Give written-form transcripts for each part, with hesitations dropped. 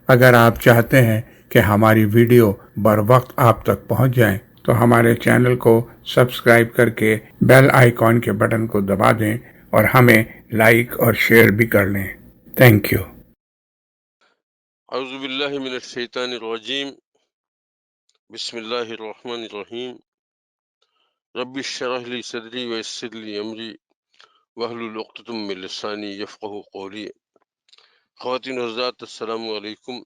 اگر آپ چاہتے ہیں کہ ہماری ویڈیو بر وقت آپ تک پہنچ جائیں تو ہمارے چینل کو سبسکرائب کر کے بیل آئیکن کے بٹن کو دبا دیں اور ہمیں لائک اور شیئر بھی کر لیں۔ Thank you. اعوذ باللہ من الشیطان الرجیم، بسم اللہ الرحمن الرحیم۔ رب اشرح لی صدری ویسر لی امری واحلل عقدۃ من لسانی یفقہوا قولی۔ خواتین و حضرات، السلام علیکم۔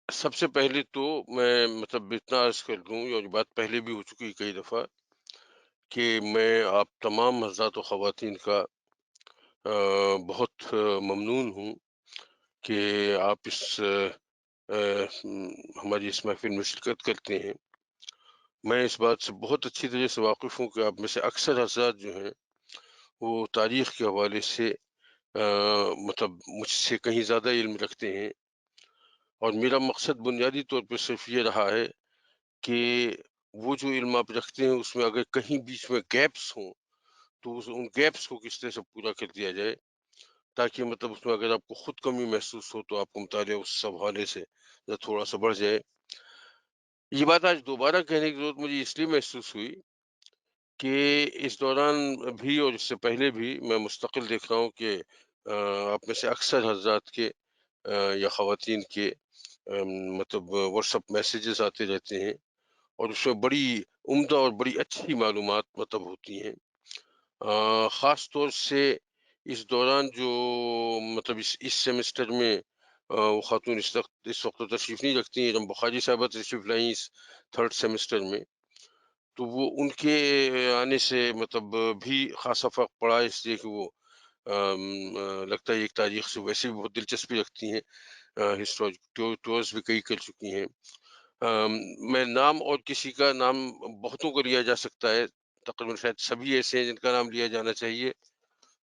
سب سے پہلے تو میں اتنا عرض کر دوں، اور یہ بات پہلے بھی ہو چکی کئی دفعہ، کہ میں آپ تمام حضرات و خواتین کا بہت ممنون ہوں کہ آپ اس ہماری اس محفل میں شرکت کرتے ہیں۔ میں اس بات سے بہت اچھی طرح سے واقف ہوں کہ آپ میں سے اکثر حضرات جو ہیں وہ تاریخ کے حوالے سے مجھ سے کہیں زیادہ علم رکھتے ہیں، اور میرا مقصد بنیادی طور پہ صرف یہ رہا ہے کہ وہ جو علم آپ رکھتے ہیں اس میں اگر کہیں بیچ میں گیپس ہوں تو ان گیپس کو کس طرح سے پورا کر دیا جائے، تاکہ اس میں اگر آپ کو خود کمی محسوس ہو تو آپ کو مطالعہ اس سب حوالے سے تھوڑا سا بڑھ جائے۔ یہ بات آج دوبارہ کہنے کی ضرورت مجھے اس لیے محسوس ہوئی کہ اس دوران بھی اور اس سے پہلے بھی میں مستقل دیکھ رہا ہوں کہ آپ میں سے اکثر حضرات کے یا خواتین کے واٹس اپ میسیجز آتے رہتے ہیں، اور اس میں بڑی عمدہ اور بڑی اچھی معلومات ہوتی ہیں۔ خاص طور سے اس دوران جو اس سیمسٹر میں وہ خاتون اس وقت تشریف نہیں رکھتی ہیں، جب بخاری صاحبہ تشریف لائیں اس تھرڈ سیمسٹر میں، تو وہ ان کے آنے سے بھی خاصا فرق پڑا، اس لیے کہ وہ لگتا ہے ایک تاریخ سے ویسے بھی بہت دلچسپی رکھتی ہیں، ہسٹوریکل ٹورز بھی کئی کر چکی ہیں۔ میں نام اور کسی کا نام بہتوں کو لیا جا سکتا ہے، تقریباً شاید سبھی ایسے ہیں جن کا نام لیا جانا چاہیے،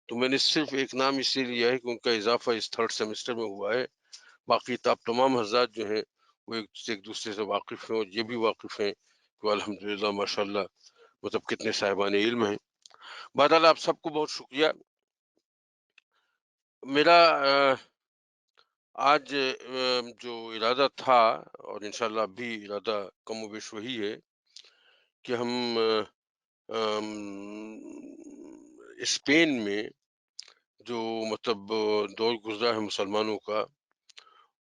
تو میں نے صرف ایک نام اس لیے لیا ہے کہ ان کا اضافہ اس تھرڈ سیمسٹر میں ہوا ہے۔ باقی تمام حضرات جو ہیں وہ ایک دوسرے سے واقف ہیں، اور یہ بھی واقف ہیں کہ الحمدللہ ماشاءاللہ کتنے صاحبان علم ہیں۔ بہرحال آپ سب کو بہت شکریہ۔ میرا آج جو ارادہ تھا، اور انشاءاللہ اب بھی ارادہ کم و بیش وہی ہے، کہ ہم اسپین میں جو دور گزرا ہے مسلمانوں کا،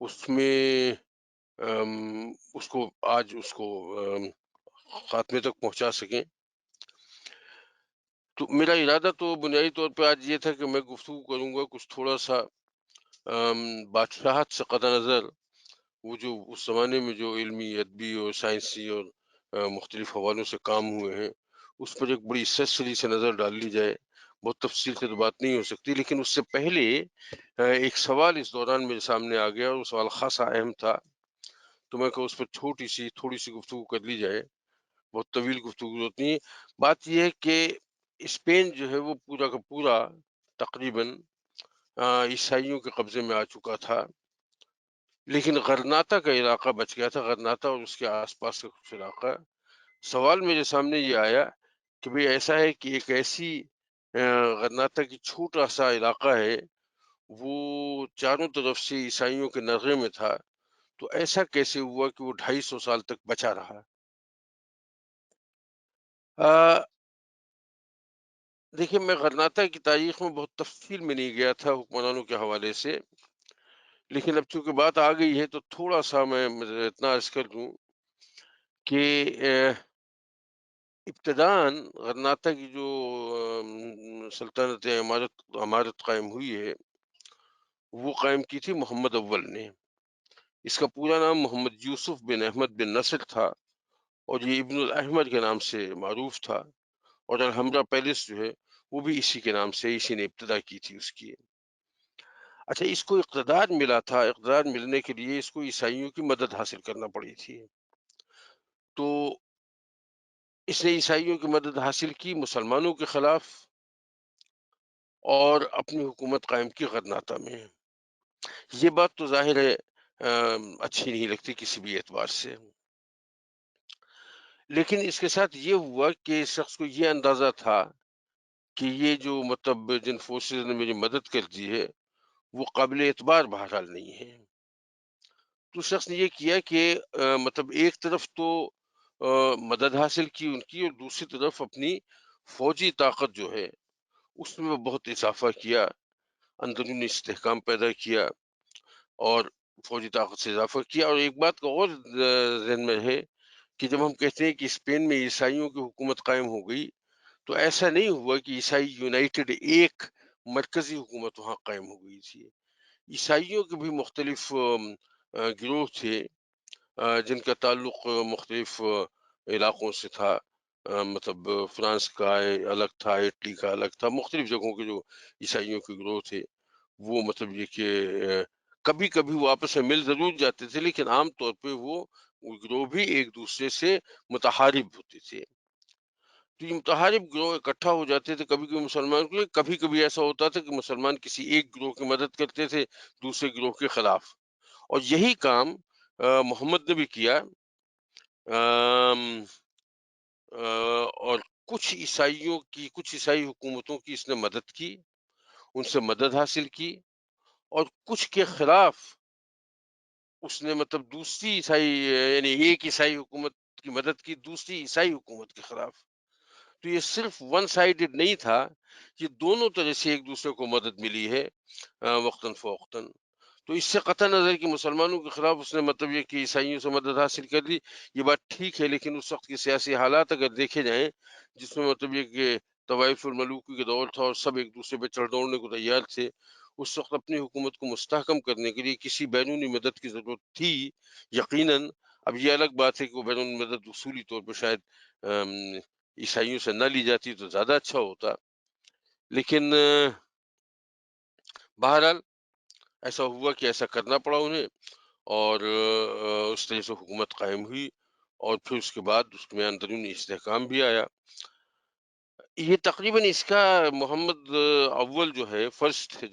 اس میں اس کو خاتمے تک پہنچا سکیں۔ تو میرا ارادہ تو بنیادی طور پہ آج یہ تھا کہ میں گفتگو کروں گا کچھ تھوڑا سا بادشاہت سے قطع نظر وہ جو اس زمانے میں جو علمی، ادبی اور سائنسی اور مختلف حوالوں سے کام ہوئے ہیں، اس پر ایک بڑی سرسری سے نظر ڈال لی جائے۔ بہت تفصیل سے تو بات نہیں ہو سکتی، لیکن اس سے پہلے ایک سوال اس دوران میرے سامنے آ گیا، اور وہ سوال خاصا اہم تھا، تو میں کہ اس پر تھوڑی سی گفتگو کر لی جائے۔ بہت طویل گفتگو ضرورت نہیں ہے۔ بات یہ ہے کہ اسپین جو ہے وہ پورا کا پورا تقریباً عیسائیوں کے قبضے میں آ چکا تھا، لیکن غرناطہ کا علاقہ بچ گیا تھا، غرناطہ اور اس کے آس پاس کا کچھ علاقہ۔ سوال میرے سامنے یہ آیا کہ بھئی ایسا ہے کہ ایک ایسی غرناطہ کی چھوٹا سا علاقہ ہے، وہ چاروں طرف سے عیسائیوں کے نرغے میں تھا، تو ایسا کیسے ہوا کہ وہ 250 سال تک بچا رہا؟ دیکھیں، میں غرناطہ کی تاریخ میں بہت تفصیل میں نہیں گیا تھا حکمرانوں کے حوالے سے، لیکن اب چونکہ بات آ گئی ہے تو تھوڑا سا میں اتنا عرض کر دوں کہ ابتداً غرناطہ کی جو سلطنت عمارت قائم ہوئی ہے، وہ قائم کی تھی محمد اول نے۔ اس کا پورا نام محمد یوسف بن احمد بن نصر تھا، اور یہ ابن الاحمر کے نام سے معروف تھا، اور الحمرا پیلس جو ہے وہ بھی اسی کے نام سے، اسی نے ابتدا کی تھی اس کی۔ اچھا، اس کو اقتدار ملا تھا، اقتدار ملنے کے لیے اس کو عیسائیوں کی مدد حاصل کرنا پڑی تھی، تو اس نے عیسائیوں کی مدد حاصل کی مسلمانوں کے خلاف، اور اپنی حکومت قائم کی غرناطہ میں۔ یہ بات تو ظاہر ہے اچھی نہیں لگتی کسی بھی اعتبار سے، لیکن اس کے ساتھ یہ ہوا کہ اس شخص کو یہ اندازہ تھا کہ یہ جو جن فورسز نے میری مدد کر دی ہے وہ قابل اعتبار بہرحال نہیں ہے۔ تو شخص نے یہ کیا کہ مطلب ایک طرف تو مدد حاصل کی ان کی، اور دوسری طرف اپنی فوجی طاقت جو ہے اس میں بہت اضافہ کیا، اندرونی استحکام پیدا کیا اور فوجی طاقت سے اضافہ کیا۔ اور ایک بات کا اور ذہن میں ہے کہ جب ہم کہتے ہیں کہ اسپین میں عیسائیوں کی حکومت قائم ہو گئی، تو ایسا نہیں ہوا کہ عیسائی یونائٹڈ ایک مرکزی حکومت وہاں قائم ہو گئی تھی۔ عیسائیوں کے بھی مختلف گروہ تھے جن کا تعلق مختلف علاقوں سے تھا، مطلب فرانس کا الگ تھا، اٹلی کا الگ تھا، مختلف جگہوں کے جو عیسائیوں کے گروہ تھے وہ مطلب یہ کہ کبھی کبھی وہ آپس میں مل ضرور جاتے تھے، لیکن عام طور پہ وہ گروہ بھی ایک دوسرے سے متحارب ہوتے تھے۔ تو یہ متحارب گروہ اکٹھا ہو جاتے تھے کبھی کبھی مسلمان کے لیے، کبھی کبھی ایسا ہوتا تھا کہ مسلمان کسی ایک گروہ کی مدد کرتے تھے دوسرے گروہ کے خلاف، اور یہی کام محمد نے بھی کیا۔ آم، اور کچھ عیسائی حکومتوں کی اس نے مدد کی، ان سے مدد حاصل کی، اور کچھ کے خلاف اس نے مطلب دوسری عیسائی یعنی ایک عیسائی حکومت کی مدد کی دوسری عیسائی حکومت کے خلاف۔ تو یہ صرف ون سائیڈڈ نہیں تھا، یہ دونوں طرح سے ایک دوسرے کو مدد ملی ہے وقتاً فوقتاً۔ تو اس سے قطع نظر کہ مسلمانوں کے خلاف اس نے مطلب یہ کہ عیسائیوں سے مدد حاصل کر لی، یہ بات ٹھیک ہے، لیکن اس وقت کے سیاسی حالات اگر دیکھے جائیں جس میں مطلب یہ کہ طوائف الملوکی کے دور تھا اور سب ایک دوسرے پہ چڑھ دوڑنے کو تیار تھے، اس وقت اپنی حکومت کو مستحکم کرنے کے لیے کسی بیرونی مدد کی ضرورت تھی یقیناً۔ اب یہ الگ بات ہے کہ وہ بیرونی مدد اصولی طور پہ شاید عیسائیوں سے نہ لی جاتی تو زیادہ اچھا ہوتا، لیکن بہرحال ایسا ہوا کہ ایسا کرنا پڑا انہیں، اور اس طرح سے حکومت قائم ہوئی، اور پھر اس کے بعد اس میں اندرونی استحکام بھی آیا۔ یہ تقریباً اس کا محمد اول جو ہے فرسٹ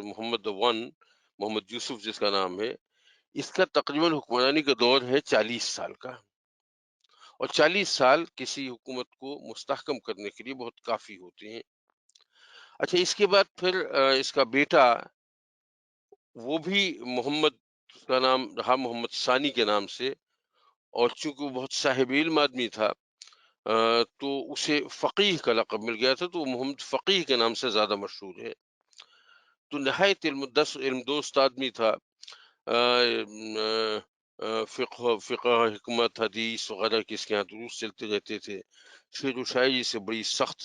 محمد ون، محمد یوسف جس کا نام ہے، اس کا تقریباً حکمرانی کا دور ہے 40 سال کا، اور 40 سال کسی حکومت کو مستحکم کرنے کے لیے بہت کافی ہوتے ہیں۔ اچھا، اس کے بعد پھر اس کا بیٹا، وہ بھی محمد، اس کا نام رہا محمد ثانی کے نام سے، اور چونکہ وہ بہت صاحب علم آدمی تھا تو اسے فقیہ کا لقب مل گیا تھا، تو وہ محمد فقیہ کے نام سے زیادہ مشہور ہے۔ تو نہایت علم دوست آدمی تھا، فقہ حکمت حدیث وغیرہ کی اس کے یہاں دروس چلتے رہتے تھے۔ شعر و شاعری سے بڑی سخت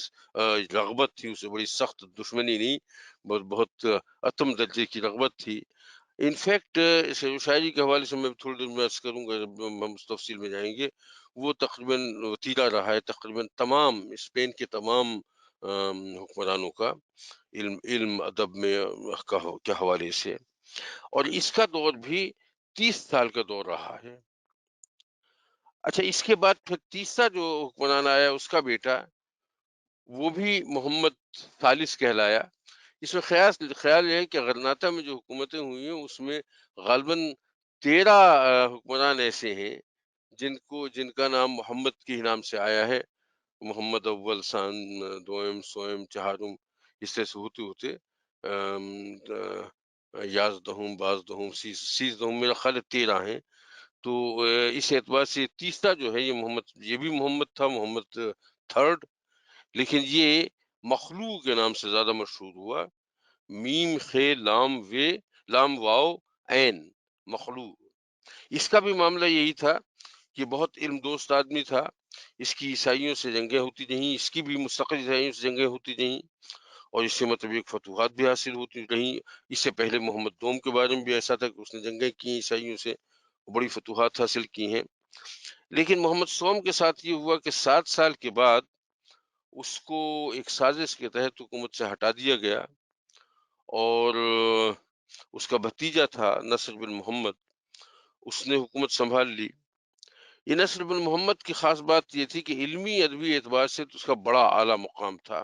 رغبت تھی اسے، بڑی سخت دشمنی نہیں، بہت اتم درجے کی رغبت تھی۔ انفیکٹ شعر و شاعری کے حوالے سے میں تھوڑی دیر میں عرض کروں گا جب ہم اس تفصیل میں جائیں گے، وہ تقریباً وتیرہ رہا ہے تقریباً تمام اسپین کے تمام حکمرانوں کا، علم ادب میں کے حوالے سے، اور اس کا دور بھی 30 سال کا دور رہا ہے۔ اچھا، اس کے بعد پھر تیسرا جو حکمران آیا اس کا بیٹا، وہ بھی محمد ثالث کہلایا۔ اس میں خیال یہ ہے کہ غرناطہ میں جو حکومتیں ہوئی ہیں اس میں غالباً 13 حکمران ایسے ہیں جن کا نام محمد کے ہی نام سے آیا ہے، محمد اول، ثان، دوئم، سوئم، چہارم، اس طرح سے ہوتے ہوتے یازدہم، بازدہم، سیزدہم، میرا خیال ہے 13 ہیں۔ تو اس اعتبار سے تیسرا جو ہے یہ بھی محمد تھا، محمد تھرڈ، لیکن یہ مخلوق کے نام سے زیادہ مشہور ہوا، میم خے لام واو عین، مخلوق۔ اس کا بھی معاملہ یہی تھا کہ بہت علم دوست آدمی تھا، اس کی عیسائیوں سے جنگیں ہوتی رہیں، اس کی بھی مستقل عیسائیوں سے جنگیں ہوتی رہیں، اور اس سے مطلب ایک فتوحات بھی حاصل ہوتی رہیں۔ اس سے پہلے محمد دوم کے بارے میں بھی ایسا تھا کہ اس نے جنگیں کی عیسائیوں سے، بڑی فتوحات حاصل کی ہیں۔ لیکن محمد سوم کے ساتھ یہ ہوا کہ 7 سال کے بعد اس کو ایک سازش کے تحت حکومت سے ہٹا دیا گیا، اور اس کا بھتیجا تھا نصر بن محمد، اس نے حکومت سنبھال لی۔ یہ نصر بن محمد کی خاص بات یہ تھی کہ علمی ادبی اعتبار سے تو اس کا بڑا اعلیٰ مقام تھا،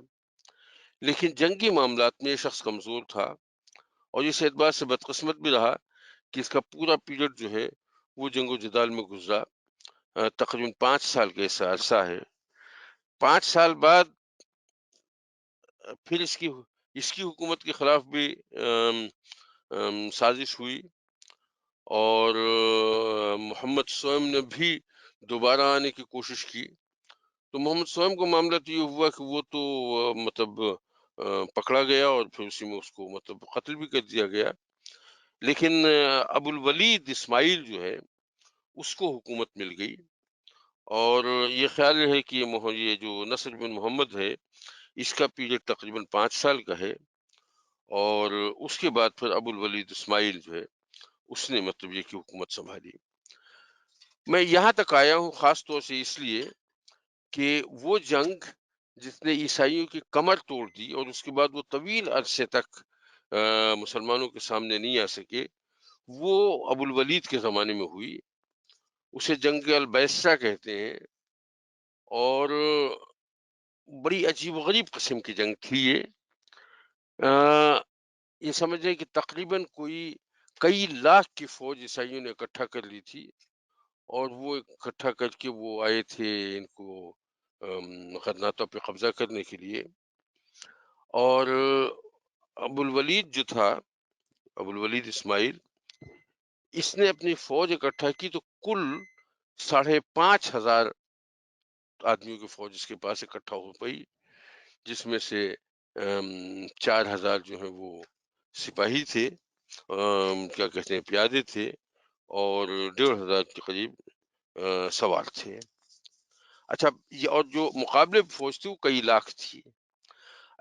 لیکن جنگی معاملات میں یہ شخص کمزور تھا، اور اس اعتبار سے بدقسمت بھی رہا کہ اس کا پورا پیریڈ جو ہے وہ جنگ و جدال میں گزرا، تقریباً 5 سال کا ایسا عرصہ ہے۔ 5 سال بعد پھر اس کی حکومت کے خلاف بھی سازش ہوئی، اور محمد سوئم نے بھی دوبارہ آنے کی کوشش کی۔ تو محمد سوئم کو معاملہ تو یہ ہوا کہ وہ تو مطلب پکڑا گیا، اور پھر اسی میں اس کو مطلب قتل بھی کر دیا گیا۔ لیکن ابو الولید اسماعیل جو ہے اس کو حکومت مل گئی، اور یہ خیال ہے کہ یہ جو نصر بن محمد ہے اس کا پیریڈ تقریباً 5 سال کا ہے، اور اس کے بعد پھر ابو الولید اسماعیل جو ہے اس نے مطلب یہ کہ حکومت سنبھالی۔ میں یہاں تک آیا ہوں خاص طور سے اس لیے کہ وہ جنگ جس نے عیسائیوں کی کمر توڑ دی، اور اس کے بعد وہ طویل عرصے تک مسلمانوں کے سامنے نہیں آ سکے، وہ ابو الولید کے زمانے میں ہوئی۔ اسے جنگ البیسا کہتے ہیں، اور بڑی عجیب و غریب قسم کی جنگ تھی یہ۔ یہ سمجھیں کہ تقریباً کئی لاکھ کی فوج عیسائیوں نے اکٹھا کر لی تھی، اور وہ اکٹھا کر کے وہ آئے تھے ان کو غرناطہ پہ قبضہ کرنے کے لیے۔ اور ابو الولید جو تھا، ابو الولید اسماعیل، اس نے اپنی فوج اکٹھا کی تو کل 5,500 آدمیوں کی فوج اس کے پاس اکٹھا ہو پئی، جس میں سے 4,000 جو ہیں وہ سپاہی تھے، کیا کہتے ہیں پیادے تھے، اور 1,500 کے قریب سوار تھے۔ اچھا، یہ اور جو مقابلے فوج تھی وہ کئی لاکھ تھی۔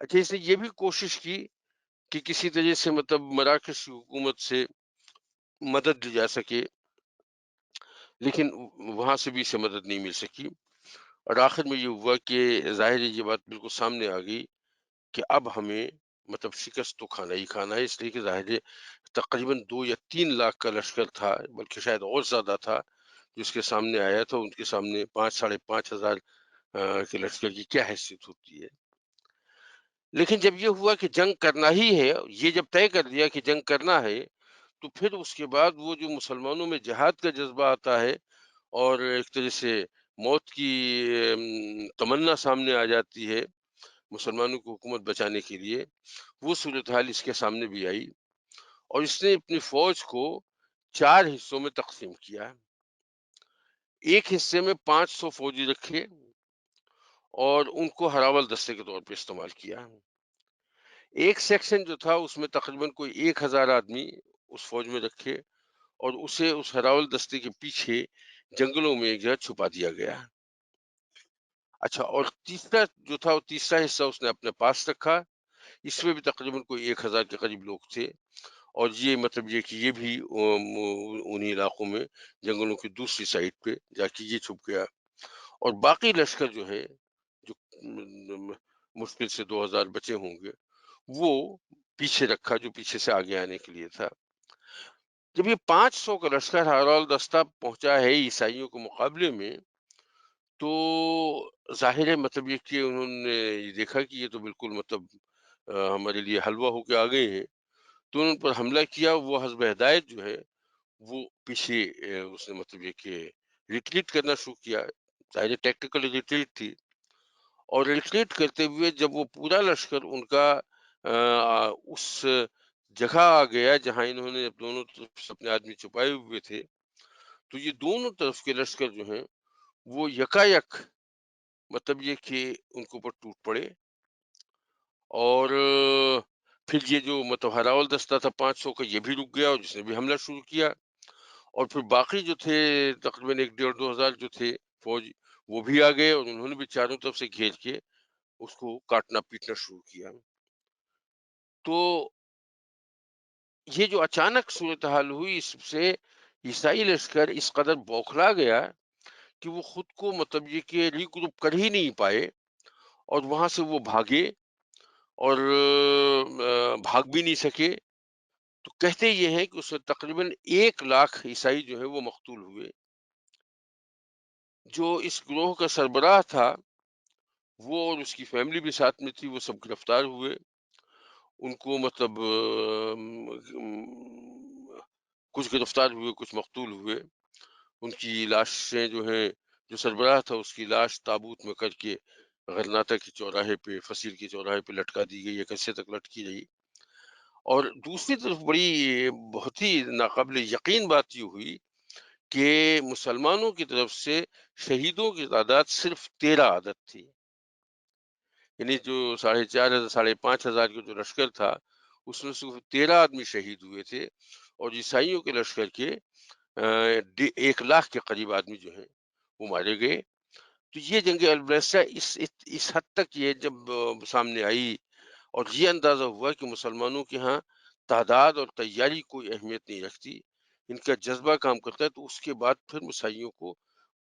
اچھا، اس نے یہ بھی کوشش کی کہ کسی طرح سے مطلب مراکش کی حکومت سے مدد لی جا سکے، لیکن وہاں سے بھی اسے مدد نہیں مل سکی، اور آخر میں یہ ہوا کہ ظاہر یہ بات بالکل سامنے آ گئی کہ اب ہمیں مطلب شکست تو کھانا ہی کھانا ہے، اس لیے کہ ظاہر تقریباً 2 یا 3 لاکھ کا لشکر تھا، بلکہ شاید اور زیادہ تھا جس کے سامنے آیا تھا۔ ان کے سامنے 5,000-5,500 کے لشکر کی کیا حیثیت ہوتی ہے۔ لیکن جب یہ ہوا کہ جنگ کرنا ہی ہے، یہ جب طے کر دیا کہ جنگ کرنا ہے، تو پھر اس کے بعد وہ جو مسلمانوں میں جہاد کا جذبہ آتا ہے، اور ایک طرح سے موت کی تمنا سامنے آ جاتی ہے مسلمانوں کو حکومت بچانے کے لیے، وہ صورتحال اس کے سامنے بھی آئی، اور اس نے اپنی فوج کو 4 حصوں میں تقسیم کیا۔ ایک حصے میں 500 فوجی رکھے، اور ان کو ہراول دستے کے طور پہ استعمال کیا۔ ایک سیکشن جو تھا اس میں تقریباً کوئی 1,000 آدمی اس فوج میں رکھے، اور اسے اس ہراول دستے کے پیچھے جنگلوں میں ایک جگہ چھپا دیا گیا۔ اچھا، اور تیسرا جو تھا، وہ تیسرا حصہ اس نے اپنے پاس رکھا، اس میں بھی تقریباً کوئی 1,000 کے قریب لوگ تھے، اور یہ مطلب یہ کہ یہ بھی انہی علاقوں میں جنگلوں کی دوسری سائڈ پہ جا کے یہ چھپ گیا، اور باقی لشکر جو ہے، جو مشکل سے 2,000 بچے ہوں گے، وہ پیچھے رکھا، جو پیچھے سے آگے آنے کے لیے تھا۔ جب یہ 500 کا لشکر ہراول دستہ پہنچا ہے عیسائیوں کے مقابلے میں، تو ظاہر ہے مطلب یہ کہ انہوں نے یہ دیکھا کہ یہ تو بالکل مطلب ہمارے لیے حلوہ ہو کے آ گئے ہیں، تو انہوں نے پر حملہ کیا۔ وہ حزب ہدایت جو ہے وہ پیچھے اس نے مطلب یہ کہ ریٹریٹ کرنا شروع کیا، ظاہر ٹیکٹیکل ریٹریٹ تھی، اور ریٹریٹ کرتے ہوئے جب وہ پورا لشکر ان کا اس جگہ آ گیا جہاں انہوں نے دونوں طرف سے اپنے آدمی چھپائے ہوئے تھے، تو یہ دونوں طرف کے لشکر جو ہیں وہ یکایک مطلب یہ کہ ان کے اوپر ٹوٹ پڑے، اور پھر یہ جو مطلب ہراول دستہ تھا 500 کا، یہ بھی رک گیا، اور جس نے بھی حملہ شروع کیا، اور پھر باقی جو تھے تقریباً 1,500-2,000 جو تھے فوج، وہ بھی آ گئے، اور انہوں نے بھی چاروں طرف سے گھیر کے اس کو کاٹنا پیٹنا شروع کیا۔ تو یہ جو اچانک صورتحال ہوئی، اس سے عیسائی لشکر اس قدر بوکھلا گیا کہ وہ خود کو مطلب یہ کہ ری گروپ کر ہی نہیں پائے، اور وہاں سے وہ بھاگے، اور بھاگ بھی نہیں سکے۔ تو کہتے یہ ہیں کہ اس میں تقریباً 1 لاکھ عیسائی جو ہے وہ مقتول ہوئے۔ جو اس گروہ کا سربراہ تھا، وہ اور اس کی فیملی بھی ساتھ میں تھی، وہ سب گرفتار ہوئے۔ ان کو مطلب کچھ گرفتار ہوئے، کچھ مقتول ہوئے۔ ان کی لاشیں جو ہیں، جو سربراہ تھا اس کی لاش تابوت میں کر کے غرناطہ کے چوراہے پہ، فصیل کے چوراہے پہ لٹکا دی گئی، ایک عرصے تک لٹکی رہی۔ اور دوسری طرف بہت ہی ناقابل یقین بات یہ ہوئی کہ مسلمانوں کی طرف سے شہیدوں کی تعداد صرف 13 عدد تھی، یعنی جو 4,500 5,500 کا جو لشکر تھا اس میں صرف 13 آدمی شہید ہوئے تھے، اور عیسائیوں کے لشکر کے 1 لاکھ کے قریب آدمی جو ہیں وہ مارے گئے۔ تو یہ جنگ البریسا اس حد تک یہ جب سامنے آئی اور یہ اندازہ ہوا کہ مسلمانوں کے ہاں تعداد اور تیاری کوئی اہمیت نہیں رکھتی، ان کا جذبہ کام کرتا ہے، تو اس کے بعد پھر عیسائیوں کو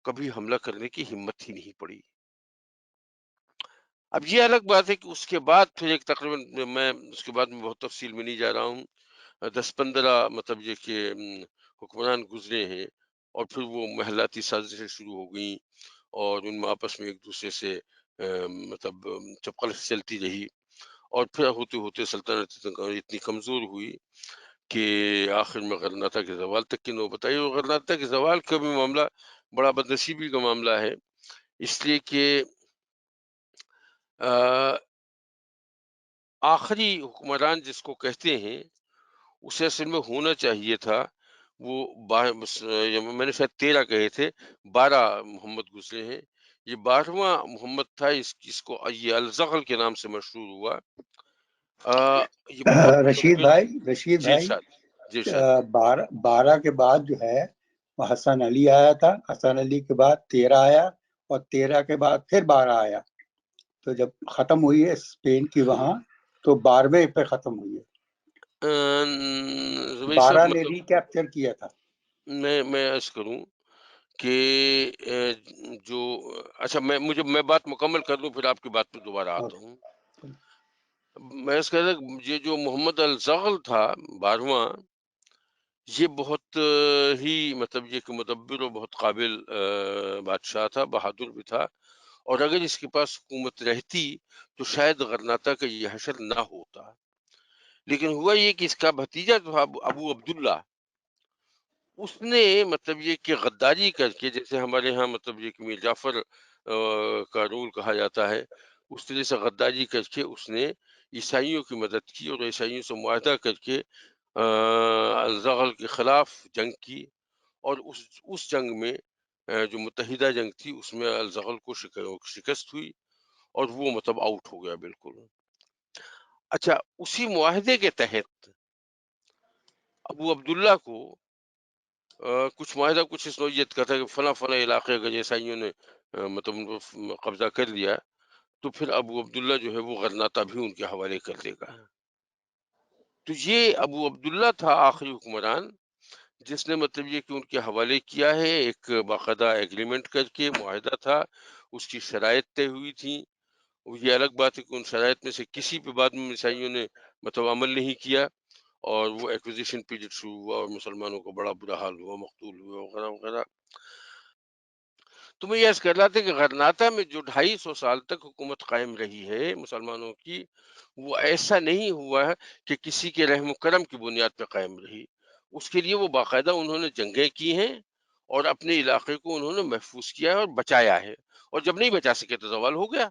کبھی حملہ کرنے کی ہمت ہی نہیں پڑی۔ اب یہ الگ بات ہے کہ اس کے بعد پھر ایک تقریباً میں اس کے بعد میں بہت تفصیل میں نہیں جا رہا ہوں، 10-15 مطلب یہ کہ حکمران گزرے ہیں، اور پھر وہ محلاتی سازشیں شروع ہو گئیں، اور ان میں آپس میں ایک دوسرے سے مطلب چپقل چلتی رہی، اور پھر ہوتے ہوتے سلطنت اتنی کمزور ہوئی کہ آخر میں غرناطہ کے زوال تک کی نوبت آئی۔ اور غرناطہ کے زوال کا بھی معاملہ بڑا بدنصیبی کا معاملہ ہے، اس لیے کہ آخری حکمران جس کو کہتے ہیں اسے اصل میں ہونا چاہیے تھا وہ میں نے شاید 13 کہے تھے، 12 محمد گزرے ہیں، یہ 12واں محمد تھا، اس کو یہ الزغل کے نام سے مشہور ہوا۔ یہ بہت رشید جی بھائی ارشاد، جی ارشاد۔ 12 کے بعد جو ہے وہ حسن علی آیا تھا، حسن علی کے بعد 13 آیا، اور 13 کے بعد پھر 12 آیا، تو جب ختم ہوئی ہے اسپین کی وہاں تو 12ویں پہ ختم ہوئی ہے۔ زبیر صاحب 12 نے مطلب ری کیپچر کیا تھا۔ میں عرض کروں کہ جو اچھا میں بات مکمل کر دوں، پھر آپ کی بات پہ دوبارہ آتا ہوں۔ میں اس کہتا یہ جو محمد الزغل تھا 12واں، یہ بہت ہی مطلب یہ کہ مدبر و بہت قابل بادشاہ تھا، بہادر بھی تھا، اور اگر اس کے پاس حکومت رہتی تو شاید غرناطہ کا یہ حشر نہ ہوتا، لیکن ہوا یہ کہ اس کا بھتیجا جو تھا ابو عبداللہ، اس نے مطلب یہ کہ غداری کر کے، جیسے ہمارے ہاں مطلب یہ کہ میر جعفر کا رول کہا جاتا ہے، اس طرح سے غداری کر کے اس نے عیسائیوں کی مدد کی، اور عیسائیوں سے معاہدہ کر کے الزغل کے خلاف جنگ کی، اور اس جنگ میں جو متحدہ جنگ تھی اس میں الزغل کو شکست ہوئی، اور وہ مطلب آؤٹ ہو گیا بالکل۔ اچھا، اسی معاہدے کے تحت ابو عبداللہ کو کچھ معاہدہ کچھ اس نوعیت کا تھا کہ فلاں فلاں علاقے اگر عیسائیوں نے مطلب ان کو قبضہ کر لیا تو پھر ابو عبداللہ جو ہے وہ غرناطہ بھی ان کے حوالے کر دے گا۔ تو یہ ابو عبداللہ تھا آخری حکمران جس نے مطلب یہ کہ ان کے حوالے کیا ہے، ایک باقاعدہ ایگریمنٹ کر کے معاہدہ تھا، اس کی شرائط طے ہوئی تھیں۔ یہ الگ بات ہے کہ ان شرائط میں سے کسی پہ بعد میں عیسائیوں نے مطلب عمل نہیں کیا، اور وہ ایکوزیشن پیریڈ شروع ہوا، اور مسلمانوں کو بڑا برا حال ہوا، مقتول ہوئے وغیرہ وغیرہ۔ تو میں یہ عرض کر رہا تھا کہ غرناطہ میں جو 250 سال تک حکومت قائم رہی ہے مسلمانوں کی، وہ ایسا نہیں ہوا ہے کہ کسی کے رحم و کرم کی بنیاد پہ قائم رہی، اس کے لیے وہ باقاعدہ انہوں نے جنگیں کی ہیں، اور اپنے علاقے کو انہوں نے محفوظ کیا ہے اور بچایا ہے، اور جب نہیں بچا سکے تو زوال ہو گیا۔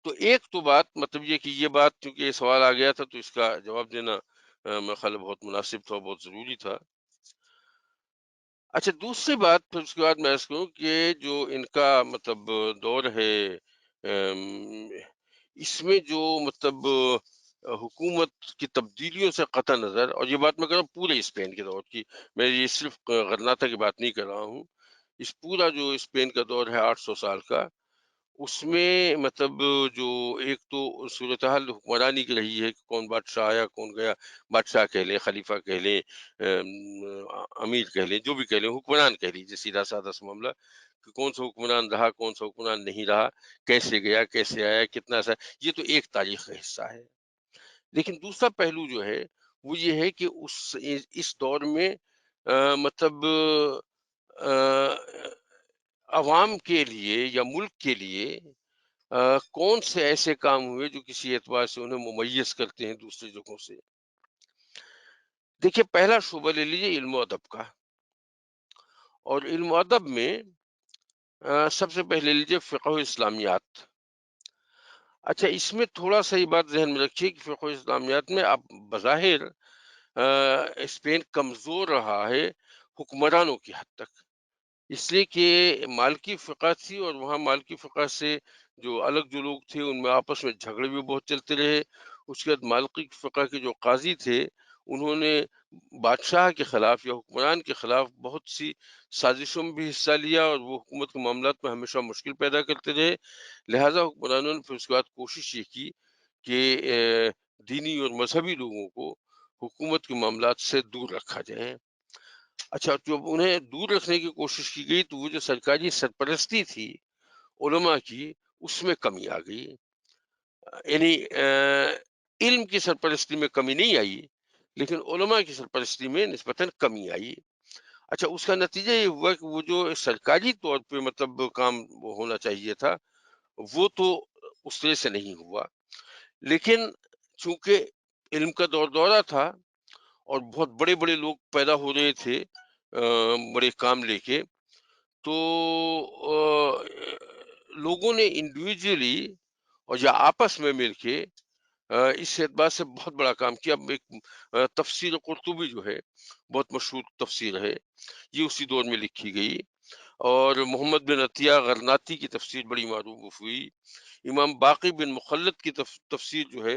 تو ایک تو بات مطلب یہ کہ یہ بات چونکہ یہ سوال آ گیا تھا تو اس کا جواب دینا میرا خیال بہت مناسب تھا، بہت ضروری تھا۔ اچھا، دوسری بات پھر اس کے بعد میں اس کہوں کہ جو ان کا مطلب دور ہے، اس میں جو مطلب حکومت کی تبدیلیوں سے قطع نظر، اور یہ بات میں کر رہا ہوں پورے اسپین کے دور کی، میں یہ صرف غرناطہ کی بات نہیں کر رہا ہوں، اس پورا جو اسپین کا دور ہے 800 سال کا، اس میں مطلب جو ایک تو صورتحال حکمرانی کی رہی ہے کہ کون بادشاہ آیا کون گیا، بادشاہ کہہ لیں، خلیفہ کہہ لیں، امیر کہہ لیں، جو بھی کہہ لیں، حکمران کہہ لیجیے، سیدھا سادہ سا معاملہ کہ کون سا حکمران رہا کون سا حکمران نہیں رہا، کیسے گیا کیسے آیا کتنا سا، یہ تو ایک تاریخ کا حصہ ہے۔ لیکن دوسرا پہلو جو ہے وہ یہ ہے کہ اس دور میں مطلب عوام کے لیے یا ملک کے لیے کون سے ایسے کام ہوئے جو کسی اعتبار سے انہیں ممیز کرتے ہیں دوسری جگہوں سے۔ دیکھیے، پہلا شعبہ لے لیجیے علم و ادب کا، اور علم و ادب میں سب سے پہلے لیجیے فقہ و اسلامیات۔ اچھا، اس میں تھوڑا سا یہ بات ذہن میں رکھیے کہ فقہ اسلامیات میں اب بظاہر اسپین کمزور رہا ہے حکمرانوں کی حد تک، اس لیے کہ مالکی فقہ تھی، اور وہاں مالکی فقہ سے جو الگ جو لوگ تھے ان میں آپس میں جھگڑے بھی بہت چلتے رہے۔ اس کے بعد مالکی فقہ کے جو قاضی تھے انہوں نے بادشاہ کے خلاف یا حکمران کے خلاف بہت سی سازشوں میں بھی حصہ لیا، اور وہ حکومت کے معاملات میں ہمیشہ مشکل پیدا کرتے رہے۔ لہٰذا حکمرانوں نے پھر اس کے بعد کوشش یہ کی کہ دینی اور مذہبی لوگوں کو حکومت کے معاملات سے دور رکھا جائے۔ اچھا، جب انہیں دور رکھنے کی کوشش کی گئی تو وہ جو سرکاری سرپرستی تھی علماء کی، اس میں کمی آ گئی۔ یعنی علم کی سرپرستی میں کمی نہیں آئی، لیکن علماء کی سرپرستی میں نسبتاً کمی آئی۔ اچھا، اس کا نتیجہ یہ ہوا کہ وہ جو سرکاری طور پہ مطلب کام ہونا چاہیے تھا وہ تو اس طرح سے نہیں ہوا، لیکن چونکہ علم کا دورہ تھا اور بہت بڑے بڑے لوگ پیدا ہو رہے تھے بڑے کام لے کے، تو لوگوں نے انڈیویجولی اور یا آپس میں مل کے اس اعتبار سے بہت بڑا کام کیا۔ اب ایک تفسیر قرطبی جو ہے بہت مشہور تفسیر ہے، یہ اسی دور میں لکھی گئی، اور محمد بن عطیہ غرناطی کی تفسیر بڑی معروف ہوئی۔ امام باقی بن مخلد کی تفسیر جو ہے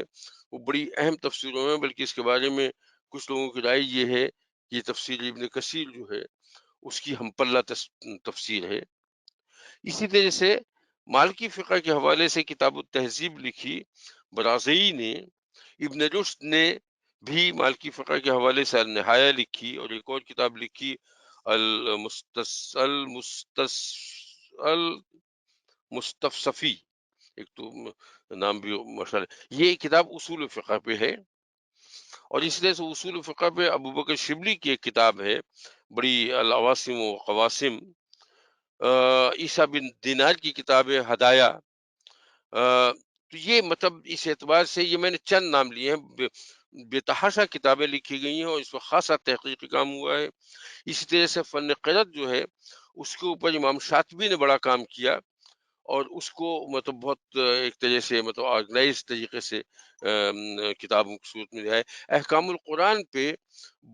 وہ بڑی اہم تفسیروں میں، بلکہ اس کے بارے میں کچھ لوگوں کی رائے یہ ہے کہ یہ تفسیر ابن کثیر جو ہے اس کی ہم پلہ تفسیر ہے۔ اسی طرح سے مالکی فقہ کے حوالے سے کتاب التہذیب لکھی برازئی نے، ابن رشد نے بھی مالکی فقہ کے حوالے سے النہایہ لکھی، اور ایک اور کتاب لکھی المستفصفی، ایک تو نام بھی مشہور ہے۔ یہ کتاب اصول فقہ پہ ہے، اور اس طرح سے اصول فقہ پہ ابو بکر شبلی کی ایک کتاب ہے بڑی، العواصم و قواسم۔ عیسیٰ بن دینار کی کتاب ہے ہدایہ۔ تو یہ مطلب اس اعتبار سے یہ میں نے چند نام لیے ہیں، بے تحاشا کتابیں لکھی گئی ہیں اور اس پر خاصا تحقیقی کام ہوا ہے۔ اسی طرح سے فن قرأت جو ہے اس کے اوپر امام شاطبی نے بڑا کام کیا، اور اس کو مطلب بہت ایک طرح سے مطلب آرگنائز طریقے سے کتابوں کی صورت میں ہے۔ احکام القرآن پہ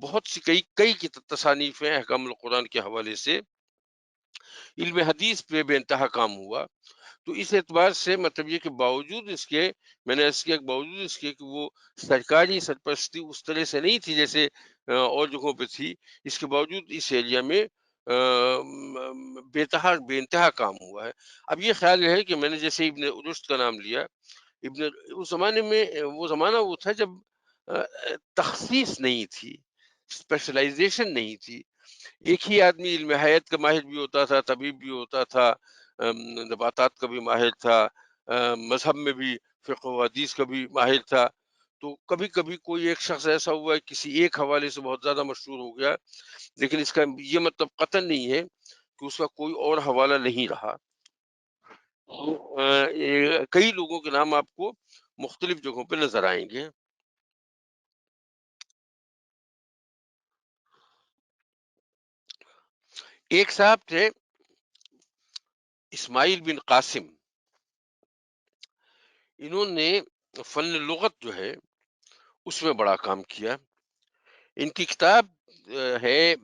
بہت سی کئی کی تصانیف ہیں احکام القرآن کے حوالے سے۔ علم حدیث پہ بے انتہا کام ہوا۔ تو اس اعتبار سے مطلب یہ کہ باوجود اس کے، میں نے اس کے باوجود اس کے کہ وہ سرکاری سرپرستی اس طرح سے نہیں تھی جیسے اور جگہوں پہ تھی، اس کے باوجود اس ایریا میں بے انتہا کام ہوا ہے۔ اب یہ خیال ہے کہ میں نے جیسے ابن رشد کا نام لیا، اس زمانے میں وہ زمانہ وہ تھا جب تخصیص نہیں تھی، اسپیشلائزیشن نہیں تھی۔ ایک ہی آدمی علم حیات کا ماہر بھی ہوتا تھا، طبیب بھی ہوتا تھا، نباتات کا بھی ماہر تھا، مذہب میں بھی فقہ و حدیث کا بھی ماہر تھا۔ تو کبھی کبھی کوئی ایک شخص ایسا ہوا ہے کسی ایک حوالے سے بہت زیادہ مشہور ہو گیا، لیکن اس کا یہ مطلب قطعاً نہیں ہے کہ اس کا کوئی اور حوالہ نہیں رہا۔ کئی لوگوں کے نام آپ کو مختلف جگہوں پہ نظر آئیں گے۔ ایک صاحب تھے اسماعیل بن قاسم، انہوں نے فن لغت جو ہے اس میں بڑا کام کیا۔ ان کی کتاب ہے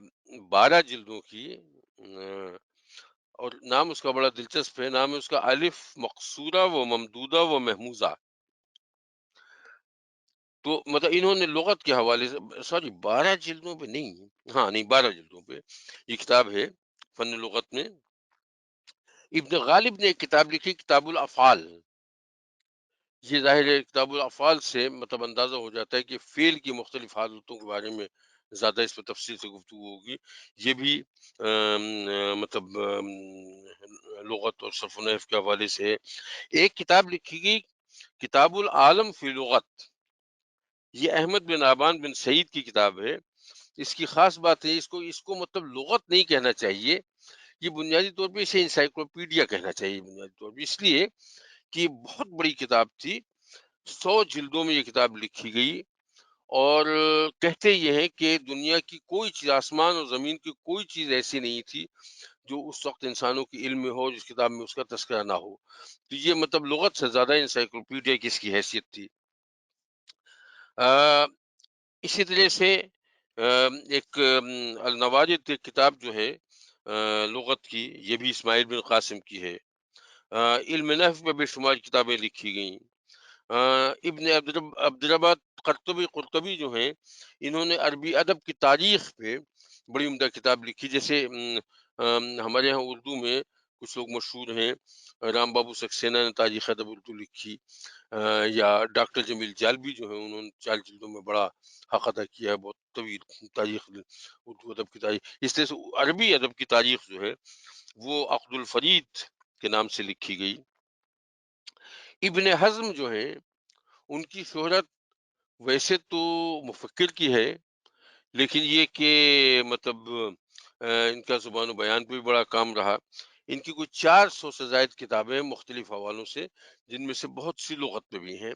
12 جلدوں کی، اور نام اس کا بڑا دلچسپ ہے، نام ہے اس کا الف مقصورہ و ممدودہ و محموزہ۔ تو مطلب انہوں نے لغت کے حوالے سے 12 جلدوں پہ نہیں، ہاں نہیں 12 جلدوں پہ یہ کتاب ہے فن لغت میں۔ ابن غالب نے ایک کتاب لکھی کتاب الافعال۔ یہ ظاہر ہے کتاب الافعال سے مطلب اندازہ ہو جاتا ہے کہ فعل کی مختلف حالتوں کے بارے میں زیادہ اس پہ تفصیل سے گفتگو ہوگی۔ یہ بھی مطلب لغت اور صرف و نحو کے حوالے سے ایک کتاب لکھی گئی کتاب العالم فی لغت، یہ احمد بن آبان بن سعید کی کتاب ہے۔ اس کی خاص بات ہے اس کو مطلب لغت نہیں کہنا چاہیے، یہ بنیادی طور پہ اسے انسائکلوپیڈیا کہنا چاہیے بنیادی طور پہ، اس لیے کہ یہ بہت بڑی کتاب تھی، 100 جلدوں میں یہ کتاب لکھی گئی، اور کہتے یہ ہیں کہ دنیا کی کوئی چیز، آسمان اور زمین کی کوئی چیز ایسی نہیں تھی جو اس وقت انسانوں کے علم میں ہو، جس کتاب میں اس کا تذکرہ نہ ہو۔ تو یہ مطلب لغت سے زیادہ انسائکلوپیڈیا کی اس کی حیثیت تھی۔ اسی طرح سے ایک النواجد ایک کتاب جو ہے لغت کی، یہ بھی اسماعیل بن قاسم کی ہے۔ علم نحو میں بے شمار کتابیں لکھی گئیں۔ ابن عبدالربات قرطبی جو ہیں، انہوں نے عربی ادب کی تاریخ پہ بڑی عمدہ کتاب لکھی، جیسے ہمارے یہاں اردو میں کچھ لوگ مشہور ہیں، رام بابو سکسینہ نے تاریخ ادب اردو لکھی، یا ڈاکٹر جمیل جالبی جو ہیں، انہوں نے 4 جلدوں میں بڑا حق ادا کیا ہے، بہت طویل تاریخ اردو ادب کی تاریخ۔ اس طرح سے عربی ادب کی تاریخ جو ہے وہ عقد الفرید کے نام سے لکھی گئی۔ ابن حزم جو ہیں، ان کی شہرت ویسے تو مفکر کی ہے، لیکن یہ کہ مطلب ان کا زبان و بیان پہ بھی بڑا کام رہا۔ ان کی کوئی 400 سے زائد کتابیں مختلف حوالوں سے، جن میں سے بہت سی لغت میں بھی ہیں۔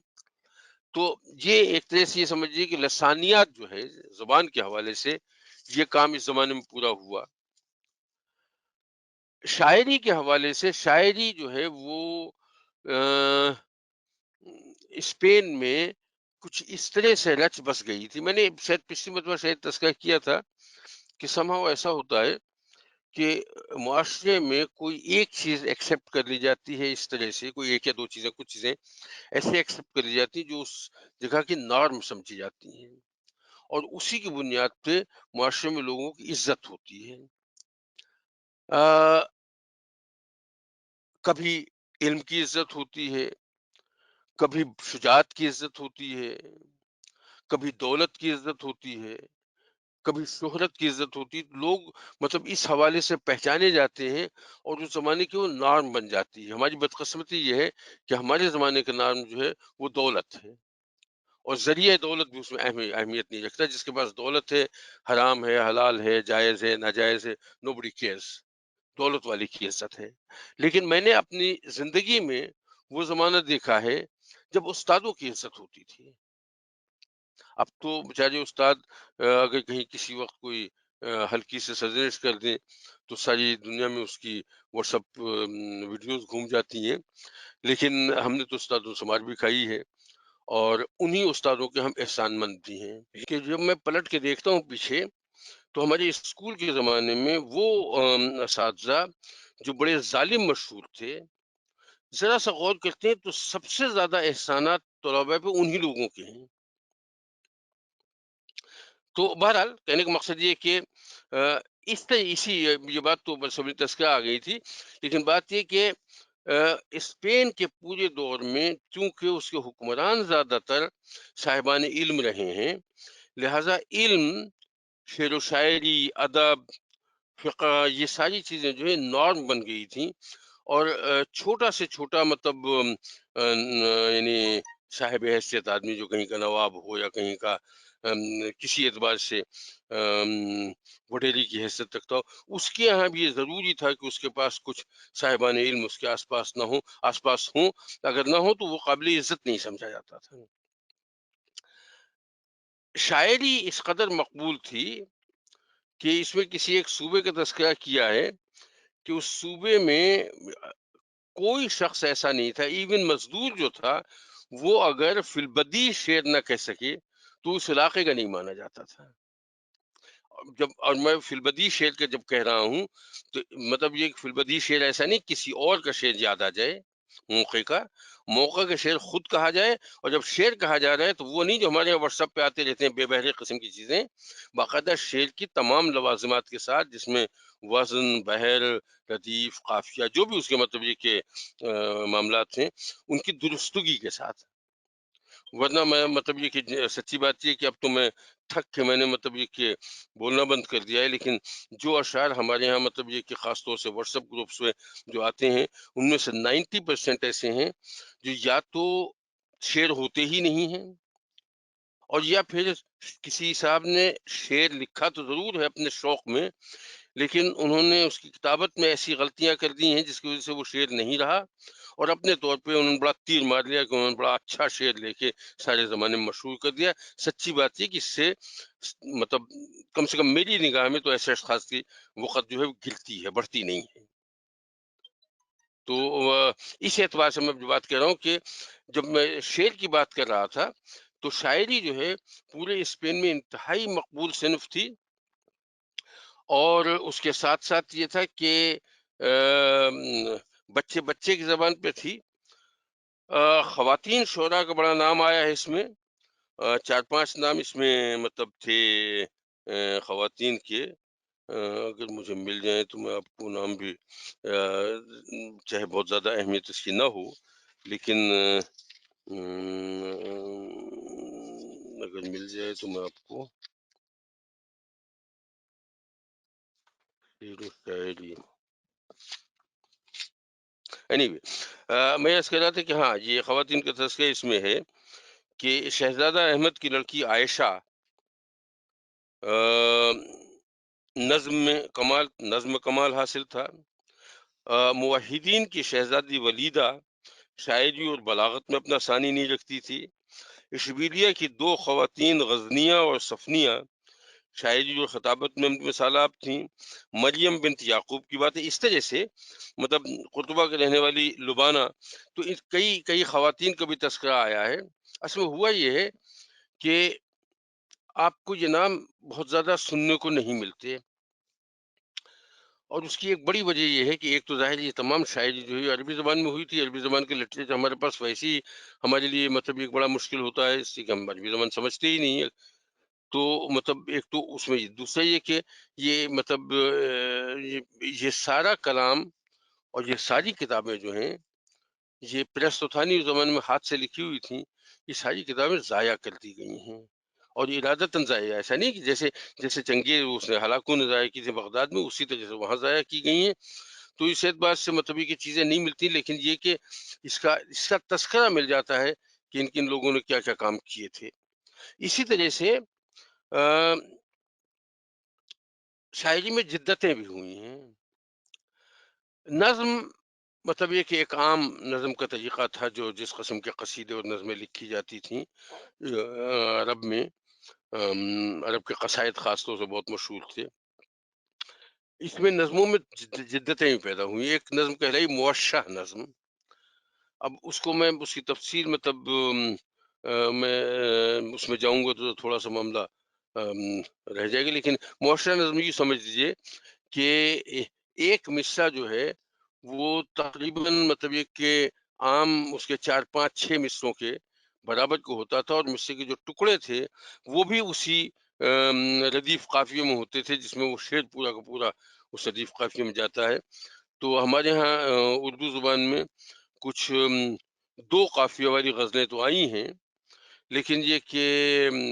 تو یہ ایک طرح سے یہ سمجھیے کہ لسانیات جو ہے زبان کے حوالے سے، یہ کام اس زمانے میں پورا ہوا۔ شاعری کے حوالے سے، شاعری جو ہے وہ اسپین میں کچھ اس طرح سے رچ بس گئی تھی۔ میں نے شاید پچھلی مرتبہ شاید تذکرہ کیا تھا کہ سمہاؤ ایسا ہوتا ہے کہ معاشرے میں کوئی ایک چیز ایکسیپٹ کر لی جاتی ہے، اس طرح سے کوئی 1 یا 2 چیزیں، کچھ چیزیں ایسے ایکسیپٹ کر لی جاتی ہیں جو اس جگہ کی نارم سمجھی جاتی ہیں، اور اسی کی بنیاد پہ معاشرے میں لوگوں کی عزت ہوتی ہے۔ کبھی علم کی عزت ہوتی ہے، کبھی شجاعت کی عزت ہوتی ہے، کبھی دولت کی عزت ہوتی ہے، کبھی شہرت کی عزت ہوتی ہے۔ لوگ مطلب اس حوالے سے پہچانے جاتے ہیں، اور اس زمانے کی وہ نارم بن جاتی ہے۔ ہماری بدقسمتی یہ ہے کہ ہمارے زمانے کا نارم جو ہے وہ دولت ہے، اور ذریعہ دولت بھی اس میں اہمیت نہیں رکھتا۔ جس کے پاس دولت ہے، حرام ہے، حلال ہے، جائز ہے، ناجائز ہے، nobody cares، دولت والے کی عزت ہے۔ لیکن میں نے اپنی زندگی میں وہ زمانہ دیکھا ہے جب استادوں کی عزت ہوتی تھی۔ اب تو بیچارے استاد اگر کہیں کسی وقت کوئی ہلکی سے سرزنش کر دیں تو ساری دنیا میں اس کی واٹس اپ ویڈیوز گھوم جاتی ہیں، لیکن ہم نے تو استادوں سے مار بھی کھائی ہے، اور انہی استادوں کے ہم احسان مند بھی ہیں۔ کہ جب میں پلٹ کے دیکھتا ہوں پیچھے، تو ہمارے اسکول کے زمانے میں وہ اساتذہ جو بڑے ظالم مشہور تھے، ذرا سا غور کرتے ہیں تو سب سے زیادہ احسانات طلباء پہ انہی لوگوں کے ہیں۔ تو بہرحال کہنے کا مقصد یہ کہ یہ بات تو بس ابھی تذکرہ آ گئی تھی، لیکن بات یہ کہ اسپین کے پورے دور میں چونکہ اس کے حکمران زیادہ تر صاحبان علم رہے ہیں، لہذا علم، شعر و شاعری، ادب، فقہ، یہ ساری چیزیں جو ہے نارم بن گئی تھیں، اور چھوٹا سے چھوٹا مطلب یعنی صاحب حیثیت آدمی جو کہیں کا نواب ہو یا کہیں کا کسی اعتبار سے وڈیری کی حیثیت رکھتا ہو، اس کے یہاں بھی یہ ضروری تھا کہ اس کے پاس کچھ صاحبان علم اس کے آس پاس ہوں، اگر نہ ہو تو وہ قابل عزت نہیں سمجھا جاتا تھا۔ شاعری اس قدر مقبول تھی کہ اس میں کسی ایک صوبے کا تذکرہ کیا ہے کہ اس صوبے میں کوئی شخص ایسا نہیں تھا، ایون مزدور جو تھا، وہ اگر فی البدیہہ شعر نہ کہہ سکے تو اس علاقے کا نہیں مانا جاتا تھا۔ اور میں فی البدیہہ شعر کا جب کہہ رہا ہوں تو مطلب یہ فی البدیہہ شعر ایسا نہیں کسی اور کا شعر یاد آ جائے، موقع کا شعر خود کہا جائے، اور جب شعر کہا جا رہا ہے تو وہ نہیں جو ہمارے واٹس ایپ پہ آتے رہتے ہیں بے بہرے قسم کی چیزیں، باقاعدہ شعر کی تمام لوازمات کے ساتھ، جس میں وزن، بحر، ردیف، قافیہ، جو بھی اس کے مطلب یہ کہ معاملات ہیں، ان کی درستگی کے ساتھ۔ ورنہ میں مطلب یہ کہ سچی بات یہ کہ اب تو میں تھک کے میں نے مطلب یہ کہ بولنا بند کر دیا ہے، لیکن جو اشعار ہمارے ہاں مطلب یہ کہ خاص طور سے واٹس ایپ گروپس میں جو آتے ہیں، ان میں سے 90% ایسے ہیں جو یا تو شعر ہوتے ہی نہیں ہیں، اور یا پھر کسی صاحب نے شعر لکھا تو ضرور ہے اپنے شوق میں، لیکن انہوں نے اس کی کتابت میں ایسی غلطیاں کر دی ہیں جس کی وجہ سے وہ شعر نہیں رہا، اور اپنے طور پہ انہوں نے بڑا تیر مار لیا کہ انہوں نے بڑا اچھا شعر لے کے سارے زمانے میں مشہور کر دیا. سچی بات یہ کہ اس سے مطلب کم سے کم میری نگاہ میں تو ایسے اشخاص کی وقت جو ہے گرتی ہے، بڑھتی نہیں ہے. تو اس اعتبار سے میں جو بات کہہ رہا ہوں کہ جب میں شعر کی بات کر رہا تھا تو شاعری جو ہے پورے اسپین میں انتہائی مقبول صنف تھی. اور اس کے ساتھ ساتھ یہ تھا کہ بچے بچے کی زبان پہ تھی. خواتین شعراء کا بڑا نام آیا ہے اس میں. 4-5 نام اس میں مطلب تھے خواتین کے. اگر مجھے مل جائیں تو میں آپ کو نام بھی چاہے بہت زیادہ اہمیت اس کی نہ ہو لیکن اگر مل جائے تو میں آپ کو شاعری anyway میں یہ کہہ رہا تھا کہ ہاں یہ خواتین کا تذکرہ اس میں ہے کہ شہزادہ احمد کی لڑکی عائشہ نظم کمال حاصل تھا. موحدین کی شہزادی ولیدہ شاعری اور بلاغت میں اپنا ثانی نہیں رکھتی تھی. اشبیلیہ کی 2 خواتین غزنیہ اور صفنیہ شاعری اور خطابت میں مثالات تھیں. مریم بنت یعقوب کی بات ہے. اس طرح سے مطلب قرطبہ کے رہنے والی لبانہ تو کئی خواتین کا بھی تذکرہ آیا ہے. اصل میں ہوا یہ ہے کہ آپ کو یہ نام بہت زیادہ سننے کو نہیں ملتے اور اس کی ایک بڑی وجہ یہ ہے کہ ایک تو ظاہر یہ تمام شاعری جو ہے عربی زبان میں ہوئی تھی. عربی زبان کے لٹریچر ہمارے پاس ویسے ہی ہمارے لیے مطلب ایک بڑا مشکل ہوتا ہے اس لیے کہ ہم عربی زبان سمجھتے ہی نہیں ہے. تو مطلب ایک تو اس میں دوسرا یہ کہ یہ مطلب یہ سارا کلام اور یہ ساری کتابیں جو ہیں یہ پرستوتھانی زمانے میں ہاتھ سے لکھی ہوئی تھیں. یہ ساری کتابیں ضائع کر دی گئی ہیں اور ارادتاً ضائع. ایسا نہیں کہ جیسے چنگیز اس نے ہلاکوں نے ضائع کی تھی بغداد میں اسی طرح سے وہاں ضائع کی گئی ہیں. تو اس اعتبار سے مطلب یہ کہ چیزیں نہیں ملتی لیکن یہ کہ اس کا تذکرہ مل جاتا ہے کہ ان کن لوگوں نے کیا کیا کام کیے تھے. اسی طرح سے شاعری میں جدتیں بھی ہوئی ہیں. نظم مطلب یہ کہ ایک عام نظم کا طریقہ تھا جو جس قسم کے قصیدے اور نظمیں لکھی جاتی تھیں عرب میں. عرب کے قصائد خاص طور سے بہت مشہور تھے. اس میں نظموں میں جدتیں بھی پیدا ہوئی. ایک نظم کہلائی موشح نظم. اب اس کو میں اس کی تفصیل مطلب میں اس میں جاؤں گا تو تھوڑا سا معاملہ رہ جائے گا لیکن موشح نظم یہ سمجھ لیجیے کہ ایک مصرع جو ہے وہ تقریباً مطلب یہ کہ عام اس کے 4-5-6 مصروں کے برابر کو ہوتا تھا اور مصرے کے جو ٹکڑے تھے وہ بھی اسی ردیف قافیے میں ہوتے تھے جس میں وہ شعر پورا کا پورا اس ردیف قافیے میں جاتا ہے. تو ہمارے ہاں اردو زبان میں کچھ 2 قافیہ والی غزلیں تو آئی ہیں لیکن یہ کہ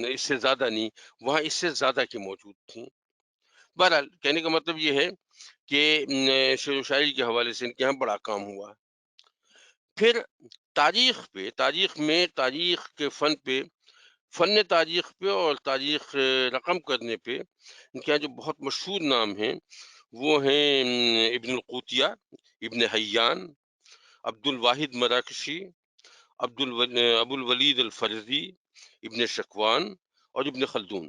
اس سے زیادہ نہیں. وہاں اس سے زیادہ کی موجود تھیں. بہرحال کہنے کا مطلب یہ ہے کہ شعر و شاعری کے حوالے سے ان کے یہاں بڑا کام ہوا. پھر تاریخ کے فن تاریخ پہ اور تاریخ رقم کرنے پہ ان کے یہاں جو بہت مشہور نام ہیں وہ ہیں ابن القوتیہ، ابن حیان، عبد الواحد مراکشی، ابو الولید الفرزی، ابن شکوان اور ابن خلدون.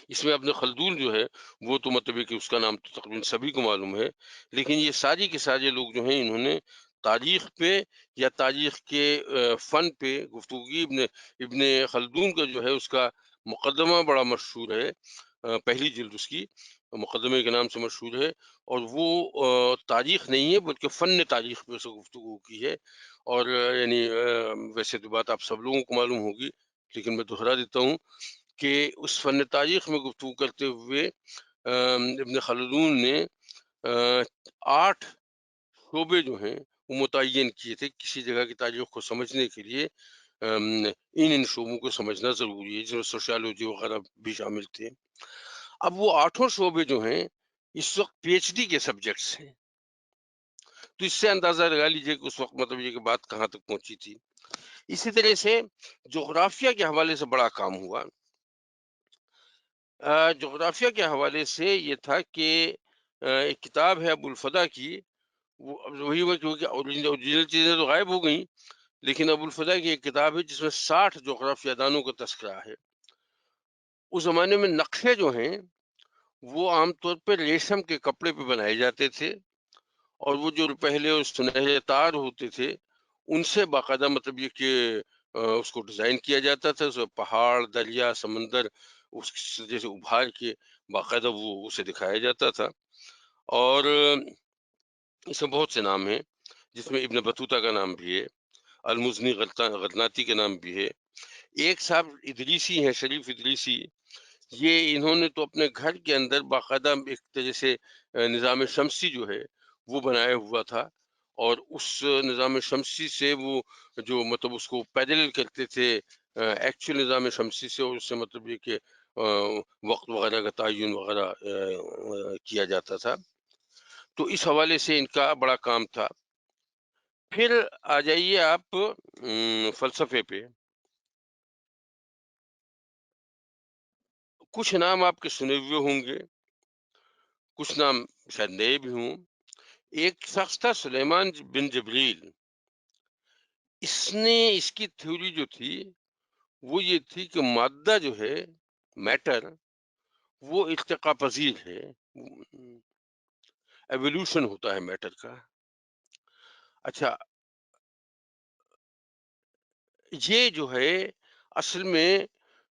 اس میں ابن خلدون جو ہے وہ تو مطلب ہے کہ اس کا نام تو تقریباً سبھی کو معلوم ہے لیکن یہ ساری کے سارے لوگ جو ہیں انہوں نے تاریخ پہ یا تاریخ کے فن پہ گفتگو کی. ابن خلدون کا جو ہے اس کا مقدمہ بڑا مشہور ہے. پہلی جلد اس کی مقدمے کے نام سے مشہور ہے اور وہ تاریخ نہیں ہے بلکہ فن تاریخ پہ اسے گفتگو کی ہے. اور یعنی ویسے تو بات آپ سب لوگوں کو معلوم ہوگی لیکن میں دوہرا دیتا ہوں کہ اس فن تاریخ میں گفتگو کرتے ہوئے ابن خلدون نے 8 شعبے جو ہیں وہ متعین کیے تھے. کسی جگہ کی تاریخ کو سمجھنے کے لیے ان شعبوں کو سمجھنا ضروری ہے جس میں سوشیالوجی وغیرہ بھی شامل تھے. اب وہ 8 شعبے جو ہیں اس وقت پی ایچ ڈی کے سبجیکٹس ہیں تو اس سے اندازہ لگا لیجیے کہ اس وقت مطلب یہ کہ بات کہاں تک پہنچی تھی. اسی طرح سے جغرافیہ کے حوالے سے بڑا کام ہوا. جغرافیہ کے حوالے سے یہ تھا کہ ایک کتاب ہے ابو الفدا کی وہی ہوا کہ اوریجنل چیزیں تو غائب ہو گئیں، لیکن ابو الفضا کی ایک کتاب ہے جس میں 60 جغرافیہ دانوں کا تذکرہ ہے۔ اس زمانے میں نقشے جو ہیں وہ عام طور پہ ریشم کے کپڑے پہ بنائے جاتے تھے، اور وہ جو پہلے سنہرے تار ہوتے تھے ان سے باقاعدہ مطلب یہ کہ اس کو ڈیزائن کیا جاتا تھا، اس پہاڑ، دریا، سمندر اس جیسے ابھار کے باقاعدہ وہ اسے دکھایا جاتا تھا۔ اور اس میں بہت سے نام ہیں، جس میں ابن بطوطہ کا نام بھی ہے، المزنی غرناطی کا نام بھی ہے۔ ایک صاحب ادریسی ہیں، شریف ادریسی، یہ انہوں نے تو اپنے گھر کے اندر باقاعدہ ایک طرح سے نظام شمسی جو ہے وہ بنایا ہوا تھا، اور اس نظام شمسی سے وہ جو مطلب اس کو پیدل کرتے تھے ایکچوئل نظام شمسی سے، اور اس سے مطلب یہ کہ وقت وغیرہ کا تعین وغیرہ کیا جاتا تھا۔ تو اس حوالے سے ان کا بڑا کام تھا۔ پھر آ جائیے آپ فلسفے پہ۔ کچھ نام آپ کے سنے ہوئے ہوں گے، کچھ نام شاید نئے بھی ہوں۔ ایک شخص تھا سلیمان بن جبریل، اس نے اس کی تھیوری جو تھی وہ یہ تھی کہ مادہ جو ہے، میٹر، وہ ارتقا پذیر ہے، ایوولوشن ہوتا ہے میٹر کا۔ اچھا، یہ جو ہے اصل میں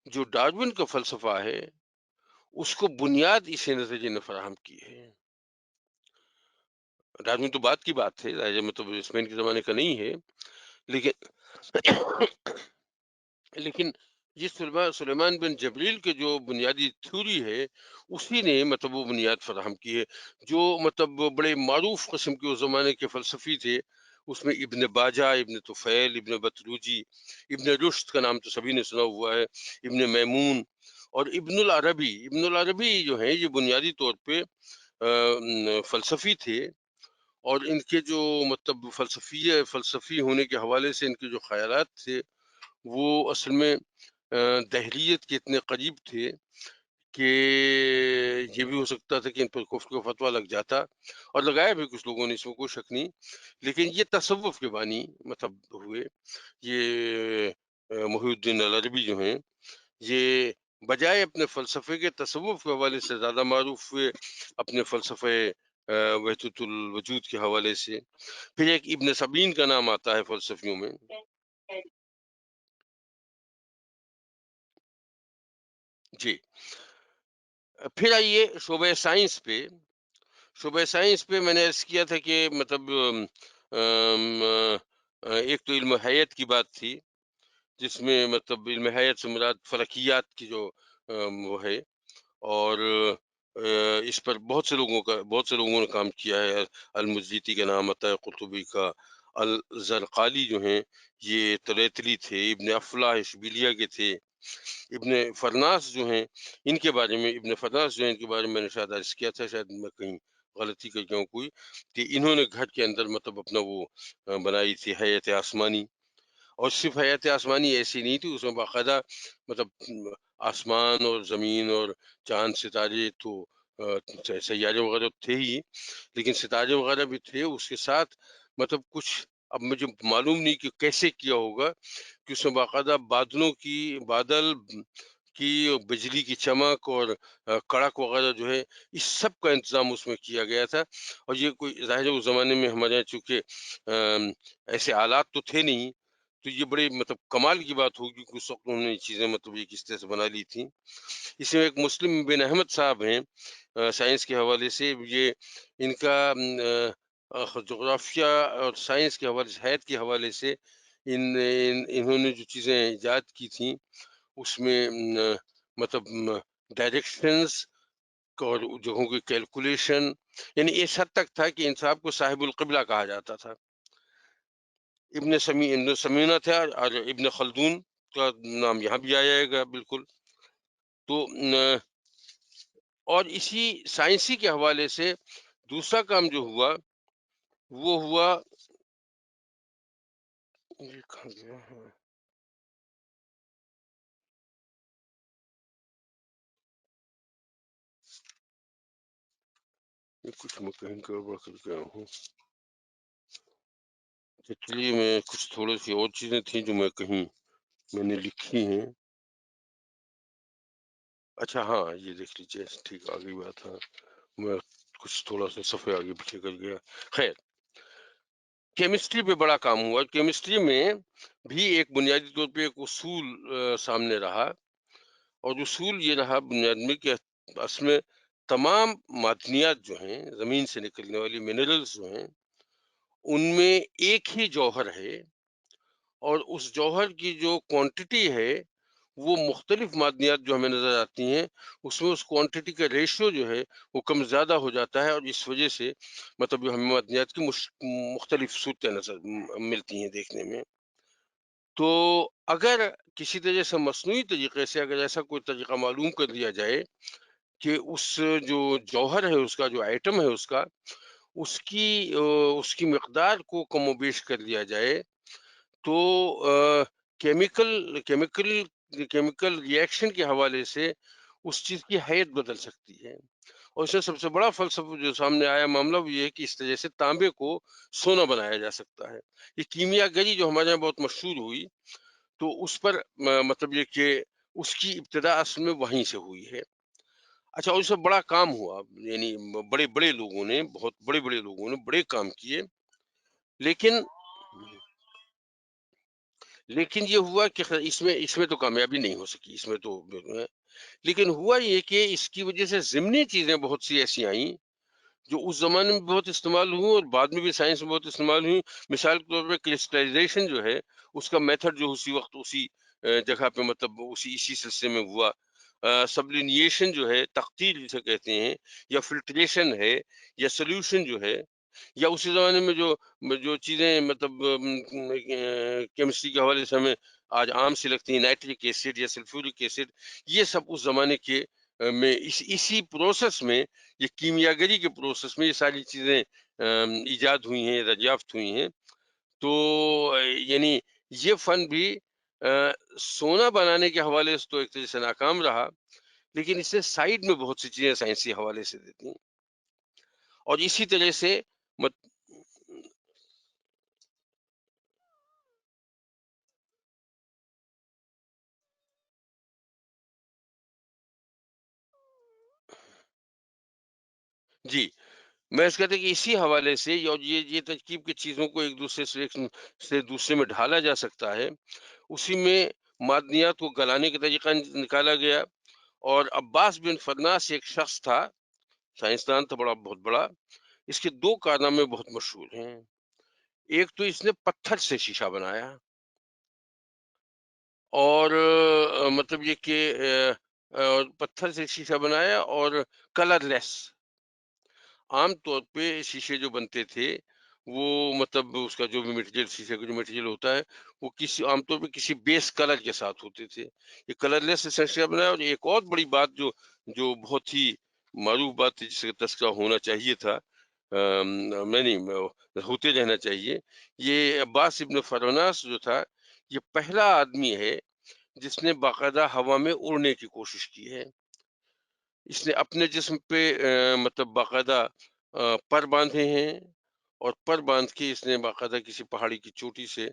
جو ڈارون کا فلسفہ ہے اس کو بنیاد اسی نظریے نے فراہم کی ہے۔ ڈارون تو بعد کی بات ہے، مطلب اسپین کے زمانے کا نہیں ہے، لیکن یہ سلیمان بن جبریل کے جو بنیادی تھیوری ہے اسی نے مطلب وہ بنیاد فراہم کی ہے۔ جو مطلب بڑے معروف قسم کے اس زمانے کے فلسفی تھے، اس میں ابن باجہ، ابن طفیل، ابن بطروجی، ابن رشد کا نام تو سبھی نے سنا ہوا ہے، ابن میمون اور ابن العربی۔ ابن العربی جو ہیں یہ بنیادی طور پہ فلسفی تھے، اور ان کے جو مطلب فلسفی ہونے کے حوالے سے ان کے جو خیالات تھے وہ اصل میں دہریت کے اتنے قریب تھے کہ یہ بھی ہو سکتا تھا کہ ان پر کفر کا فتویٰ لگ جاتا، اور لگایا بھی کچھ لوگوں نے، اس میں کوئی شک نہیں۔ لیکن یہ تصوف کے بانی مطلب ہوئے، یہ محی الدین العربی جو ہیں، یہ بجائے اپنے فلسفے کے تصوف کے حوالے سے زیادہ معروف ہوئے اپنے فلسفے وحدت الوجود کے حوالے سے۔ پھر ایک ابن سبین کا نام آتا ہے فلسفیوں میں۔ جی، پھر آئیے شعبہ سائنس پہ۔ شعبہ سائنس پہ میں نے عرض کیا تھا کہ مطلب ایک تو علم حیات کی بات تھی، جس میں مطلب علم حیات سے مراد فلکیات کی جو وہ ہے، اور اس پر بہت سے لوگوں نے کام کیا ہے۔ المجیتی کا نام آتا ہے، قرطبی کا، الزرقالی جو ہیں یہ طریتلی تھے، ابن افلاح اشبیلیہ کے تھے، ابن فرناس جو ہیں ان کے بارے میں میں نے شاید عرض کیا تھا، شاید میں کہیں غلطی کر جاؤں کوئی، کہ انہوں نے گھر کے اندر مطلب اپنا وہ بنائی تھی حیات آسمانی، اور صرف حیات آسمانی ایسی نہیں تھی، اس میں باقاعدہ مطلب آسمان اور زمین اور چاند ستارے تو سیارے وغیرہ تھے ہی، لیکن ستارے وغیرہ بھی تھے اس کے ساتھ، مطلب کچھ اب مجھے معلوم نہیں کہ کیسے کیا ہوگا کہ اس میں باقاعدہ بادل کی بجلی کی چمک اور کڑک وغیرہ جو ہے اس سب کا انتظام اس میں کیا گیا تھا۔ اور یہ کوئی ظاہر ہے اس زمانے میں ہمارے یہاں چونکہ ایسے آلات تو تھے نہیں، تو یہ بڑے مطلب کمال کی بات ہوگی کہ اس وقت انہوں نے یہ چیزیں مطلب یہ کس طرح سے بنا لی تھیں۔ اس میں ایک مسلم بن احمد صاحب ہیں سائنس کے حوالے سے، یہ ان کا جغرافیہ اور سائنس کے حوالے سے، حیات کے حوالے سے انہوں نے جو چیزیں ایجاد کی تھیں اس میں مطلب ڈائریکشنز اور جگہوں کی کیلکولیشن، یعنی اس حد تک تھا کہ ان صاحب کو صاحب القبلہ کہا جاتا تھا۔ ابن سمینہ تھا، اور ابن خلدون کا نام یہاں بھی آیا گا بالکل۔ تو اور اسی سائنسی کے حوالے سے دوسرا کام جو ہوا وہ ہوا، یہ کہاں گیا ہے، یہ کچھ میں کہیں گڑبڑ کر گیا ہوں۔ اچھا چلیے، میں کچھ تھوڑی سی اور چیزیں تھیں جو میں نے لکھی ہیں. اچھا ہاں، یہ دیکھ لیجیے، ٹھیک آگے بات. ہاں، میں کچھ تھوڑا سا صفحے آگے پیچھے کر گیا. خیر، کیمسٹری پہ بڑا کام ہوا. کیمسٹری میں بھی ایک بنیادی طور پہ ایک اصول سامنے رہا، اور اصول یہ رہا بنیاد میں کہ اس میں تمام معدنیات جو ہیں، زمین سے نکلنے والی منرلز جو ہیں، ان میں ایک ہی جوہر ہے، اور اس جوہر کی جو کوانٹٹی ہے وہ مختلف معدنیات جو ہمیں نظر آتی ہیں اس میں اس کوانٹٹی کا ریشیو جو ہے وہ کم زیادہ ہو جاتا ہے، اور اس وجہ سے مطلب جو ہمیں معدنیات کی مختلف صورتیں نظر ملتی ہیں دیکھنے میں. تو اگر کسی طرح سے مصنوعی طریقے سے اگر ایسا کوئی طریقہ معلوم کر دیا جائے کہ اس جو جوہر ہے، اس کا جو ایٹم ہے، اس کی مقدار کو کم و بیش کر دیا جائے، تو کیمیکل ریئیکشن کے حوالے سے اس چیز کی حیت بدل سکتی ہے. اور اس میں سب سے بڑا فلسفہ جو سامنے آیا معاملہ وہ یہ ہے کہ اس طرح سے تانبے کو سونا بنایا جا سکتا ہے. یہ کیمیا گری جو ہمارے یہاں بہت مشہور ہوئی، تو اس پر مطلب یہ کہ اس کی ابتدا اصل میں وہیں سے ہوئی ہے. اچھا، اور اس سے بڑا کام ہوا، یعنی بڑے بڑے لوگوں نے، بہت بڑے بڑے لوگوں نے بڑے کام کیے، لیکن یہ ہوا کہ اس میں تو کامیابی نہیں ہو سکی، اس میں تو. لیکن ہوا یہ کہ اس کی وجہ سے ضمنی چیزیں بہت سی ایسی آئیں جو اس زمانے میں بہت استعمال ہوئی اور بعد میں بھی سائنس میں بہت استعمال ہوئی. مثال کے طور پہ کرسٹلائزیشن جو ہے، اس کا میتھڈ جو اسی وقت اسی جگہ پہ مطلب اسی سلسلے میں ہوا. سبلینیشن جو ہے، تقطیر جسے کہتے ہیں، یا فلٹریشن ہے، یا سولوشن جو ہے، یا اسی زمانے میں جو چیزیں مطلب کیمسٹری کے حوالے سے ہمیں آج عام سے لگتی ہیں، نائٹرک ایسڈ یا سلفورک ایسڈ، یہ سب اس زمانے کے میں اسی پروسیس میں، یہ کیمیاگری کے پروسیس میں یہ ساری چیزیں ایجاد ہوئی ہیں، دریافت ہوئی ہیں. تو یعنی یہ فن بھی سونا بنانے کے حوالے سے تو ایک طرح سے ناکام رہا، لیکن اس سے سائڈ میں بہت سی چیزیں سائنسی حوالے سے دیتی ہیں. اور اسی طرح سے جی، میں اس کہتے کہ اسی حوالے سے اور یہ ترکیب کی چیزوں کو ایک دوسرے سے دوسرے میں ڈھالا جا سکتا ہے. اسی میں معدنیات کو گلانے کا طریقہ نکالا گیا. اور عباس بن فرناس ایک شخص تھا، سائنسدان تھا، بہت بڑا. اس کے دو کارنامے بہت مشہور ہیں. ایک تو اس نے پتھر سے شیشہ بنایا، اور مطلب یہ کہ پتھر سے شیشہ بنایا اور کلر لیس. عام طور پہ شیشے جو بنتے تھے وہ مطلب اس کا جو بھی مٹیریل، شیشے کا جو مٹیریل ہوتا ہے وہ عام طور پہ کسی بیس کلر کے ساتھ ہوتے تھے. یہ کلر لیس شیشہ بنایا. اور ایک اور بڑی بات جو بہت ہی معروف بات تھی، جس کا تذکرہ ہونا چاہیے تھا، میں نہیں ہوتے رہنا چاہیے، یہ عباس ابن فرناس جو تھا، یہ پہلا آدمی ہے جس نے باقاعدہ ہوا میں اڑنے کی کوشش کی ہے. اس نے اپنے جسم پہ مطلب باقاعدہ پر باندھے ہیں، اور پر باندھ کے اس نے باقاعدہ کسی پہاڑی کی چوٹی سے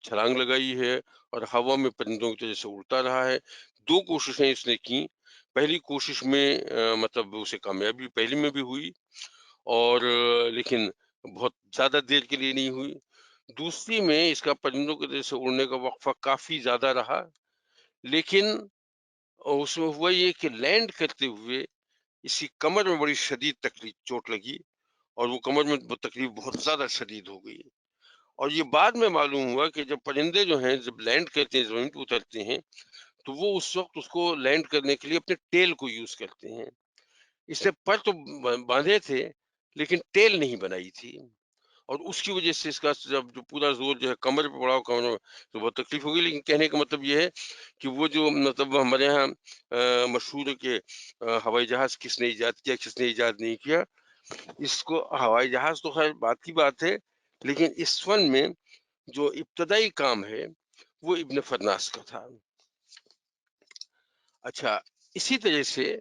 چھلانگ لگائی ہے اور ہوا میں پرندوں کی طرح سے اڑتا رہا ہے. دو کوششیں اس نے کی. پہلی کوشش میں مطلب اسے کامیابی پہلی میں بھی ہوئی، اور لیکن بہت زیادہ دیر کے لیے نہیں ہوئی. دوسری میں اس کا پرندوں کی طرح سے اڑنے کا وقفہ کافی زیادہ رہا، لیکن اس میں ہوا یہ کہ لینڈ کرتے ہوئے اس کی کمر میں بڑی شدید تکلیف چوٹ لگی، اور وہ کمر میں تکلیف بہت زیادہ شدید ہو گئی. اور یہ بعد میں معلوم ہوا کہ جب پرندے جو ہیں جب لینڈ کرتے ہیں، زمین پہ اترتے ہیں، تو وہ اس وقت اس کو لینڈ کرنے کے لیے اپنے ٹیل کو یوز کرتے ہیں. اس نے پر تو باندھے تھے لیکن ٹیل نہیں بنائی تھی، اور اس کی وجہ سے اس کا جب جو پورا زور جو ہے کمر پہ پڑا، کمر میں تو بہت تکلیف ہوگی. لیکن کہنے کا مطلب یہ ہے کہ وہ جو مطلب ہمارے یہاں مشہور ہے کہ ہوائی جہاز کس نے ایجاد کیا، کس نے ایجاد نہیں کیا. اس کو ہوائی جہاز تو خیر بات کی بات ہے، لیکن اس فن میں جو ابتدائی کام ہے وہ ابن فرناس کا تھا. اچھا، اسی طرح سے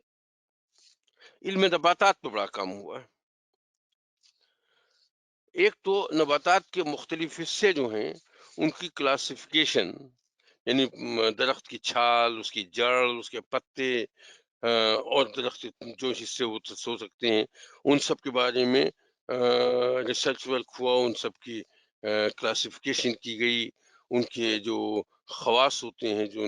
علم نباتات پہ بڑا کام ہوا. ایک تو نباتات کے مختلف حصے جو ہیں ان کی کلاسیفیکیشن، یعنی درخت کی چھال، اس کی جڑ، اس کے پتے، اور درخت جو حصے ہو سکتے ہیں، ان سب کے بارے میں ریسرچ ورک ہوا، ان سب کی کلاسیفیکیشن کی گئی، ان کے جو خواص ہوتے ہیں جو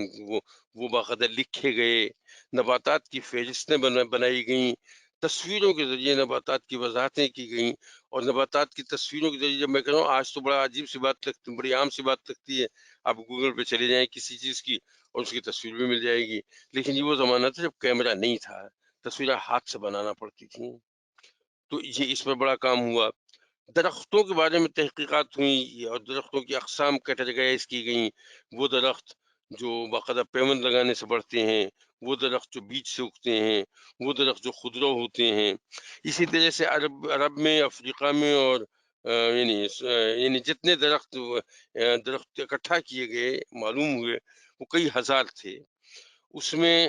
وہ باقاعدہ لکھے گئے، نباتات کی فہرستیں بنائی گئیں، تصویروں کے ذریعے نباتات کی وضاحتیں کی گئیں، اور نباتات کی تصویروں کے ذریعے، جب میں کہہ رہا ہوں آج تو بڑا عجیب سی بات لگتی، بڑی عام سی بات لگتی ہے، آپ گوگل پہ چلے جائیں کسی چیز کی اور اس کی تصویر بھی مل جائے گی، لیکن یہ وہ زمانہ تھا جب کیمرہ نہیں تھا، تصویریں ہاتھ سے بنانا پڑتی تھیں، تو یہ اس پر بڑا کام ہوا۔ درختوں کے بارے میں تحقیقات ہوئیں اور درختوں کی اقسام کیٹیگرائز کی گئیں، وہ درخت جو باقاعدہ پیوند لگانے سے بڑھتے ہیں، وہ درخت جو بیج سے اگتے ہیں، وہ درخت جو خودرو ہوتے ہیں۔ اسی طرح سے عرب میں، افریقہ میں، اور یعنی جتنے درخت اکٹھا کیے گئے معلوم ہوئے وہ کئی ہزار تھے، اس میں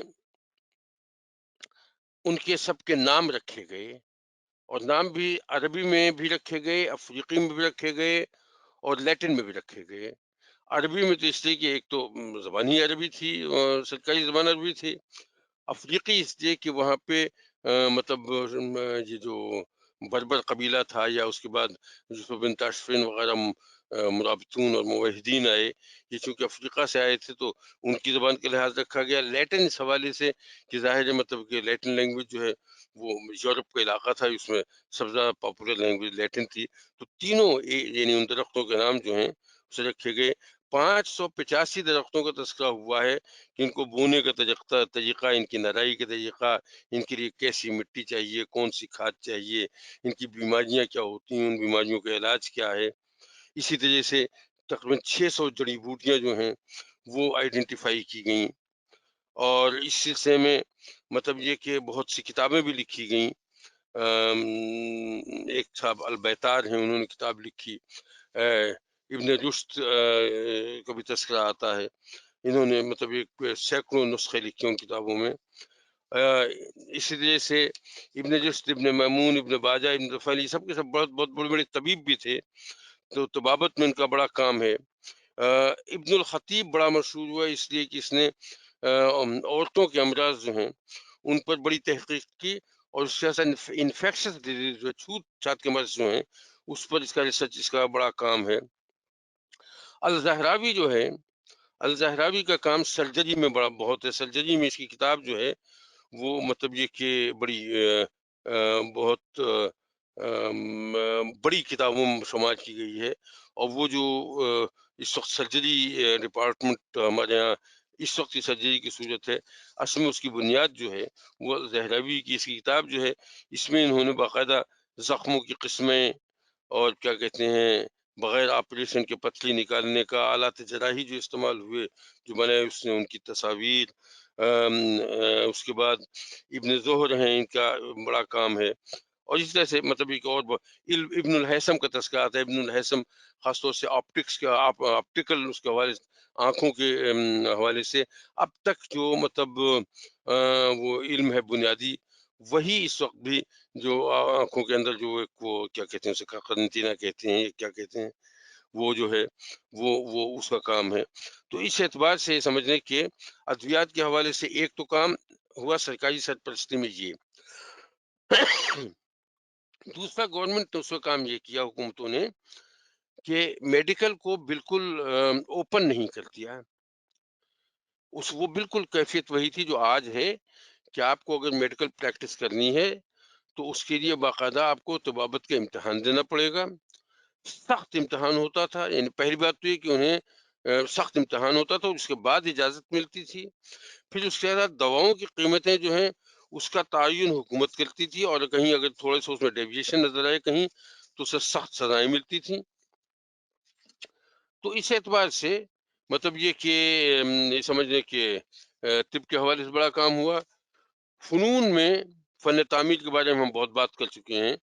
ان کے سب کے نام رکھے گئے، اور نام بھی عربی میں بھی رکھے گئے، افریقی میں بھی رکھے گئے، اور لیٹن میں بھی رکھے گئے۔ عربی میں تو اس لیے کہ ایک تو زبان ہی عربی تھی، اور سرکاری زبان عربی تھی۔ افریقی اس لیے کہ وہاں پہ مطلب یہ جو بربر قبیلہ تھا، یا اس کے بعد یوسف بن تاشفین وغیرہ مرابطون اور موحدین آئے، یہ چونکہ افریقہ سے آئے تھے تو ان کی زبان کا لحاظ رکھا گیا۔ لیٹن اس حوالے سے کہ ظاہر ہے مطلب کہ لیٹن لینگویج جو ہے وہ یورپ کا علاقہ تھا، اس میں سب سے زیادہ پاپولر لینگویج لیٹن تھی، تو تینوں یعنی ان درختوں کے نام جو ہیں اسے رکھے گئے۔ 585 درختوں کا تذکرہ ہوا ہے کہ ان کو بونے کا طریقہ، ان کی نرائی کا طریقہ، ان کے لیے کیسی مٹی چاہیے، کون سی کھاد چاہیے، ان کی بیماریاں کیا ہوتی ہیں، ان بیماریوں کا علاج کیا ہے۔ اسی طرح سے تقریباً 600 جڑی بوٹیاں جو ہیں وہ آئیڈینٹیفائی کی گئیں، اور اس سلسلے میں مطلب یہ کہ بہت سی کتابیں بھی لکھی گئیں۔ ایک صاحب البیتار ہیں، انہوں نے کتاب لکھی، ابن رشد کا بھی تذکرہ آتا ہے، انہوں نے مطلب ایک سینکڑوں نسخے لکھے ان کتابوں میں۔ اسی طرح سے ابن رشد، ابن میمون، ابن باجہ، ابن طفیل، یہ سب کے سب بہت بڑے بڑے طبیب بھی تھے، تو طبابت میں ان کا بڑا کام ہے۔ ابن الخطیب بڑا مشہور ہوا اس لیے کہ اس نے عورتوں کے امراض جو ہیں ان پر بڑی تحقیق کی، اور اس کے ساتھ انفیکشس ڈیزیز جو چھوت چھات کے مرض جو ہیں اس پر اس کا ریسرچ، اس کا بڑا کام ہے۔ الزہراوی جو ہے، الزہراوی کا کام سرجری میں بہت ہے، سرجری میں اس کی کتاب جو ہے وہ مطلب یہ کہ بڑی بہت بڑی کتابوں میں شمار کی گئی ہے، اور وہ جو اس وقت سرجری ڈپارٹمنٹ ہمارے یہاں اس وقت کی سرجری کی صورت ہے، اصل میں اس کی بنیاد جو ہے وہ زہراوی کی اس کی کتاب جو ہے، اس میں انہوں نے باقاعدہ زخموں کی قسمیں، اور کیا کہتے ہیں بغیر آپریشن کے پتلی نکالنے کا آلات جراحی جو استعمال ہوئے جو بنائے، اس نے ان کی تصاویر۔ اس کے بعد ابن زہر ہیں، ان کا بڑا کام ہے، اور اس طرح سے مطلب ایک اور ابن الہیثم کا تذکرہ آتا ہے۔ ابن الہیثم خاص طور سے آپٹکس کا، آپٹیکل اس کے حوالے سے، آنکھوں کے حوالے سے اب تک جو مطلب وہ علم ہے بنیادی، وہی اس وقت بھی جو آنکھوں کے اندر جو ایک وہ کیا کہتے ہیں اسے، قرنطینہ کہتے ہیں، کیا کہتے ہیں، وہ جو ہے وہ اس کا کام ہے۔ تو اس اعتبار سے سمجھنے کے ادویات کے حوالے سے ایک تو کام ہوا سرکاری سرپرستی میں یہ۔ دوسرا، گورنمنٹ نے اس کا کام یہ کیا، حکومتوں نے، کہ میڈیکل کو بالکل اوپن نہیں کر دیا، وہ بالکل کیفیت وہی تھی جو آج ہے، کہ آپ کو اگر میڈیکل پریکٹس کرنی ہے تو اس کے لیے باقاعدہ آپ کو طبابت کا امتحان دینا پڑے گا۔ سخت امتحان ہوتا تھا، یعنی پہلی بات تو یہ کہ انہیں سخت امتحان ہوتا تھا، اس کے بعد اجازت ملتی تھی۔ پھر اس کے بعد دواؤں کی قیمتیں جو ہیں اس کا تعین حکومت کرتی تھی، اور کہیں اگر تھوڑے سے اس میں ڈیویشن نظر آئے کہیں تو اسے سخت سزائیں ملتی تھیں۔ تو اس اعتبار سے مطلب یہ کہ سمجھنے کہ طب کے حوالے سے بڑا کام ہوا۔ فنون میں فن تعمیر کے بارے میں ہم بہت بات کر چکے ہیں،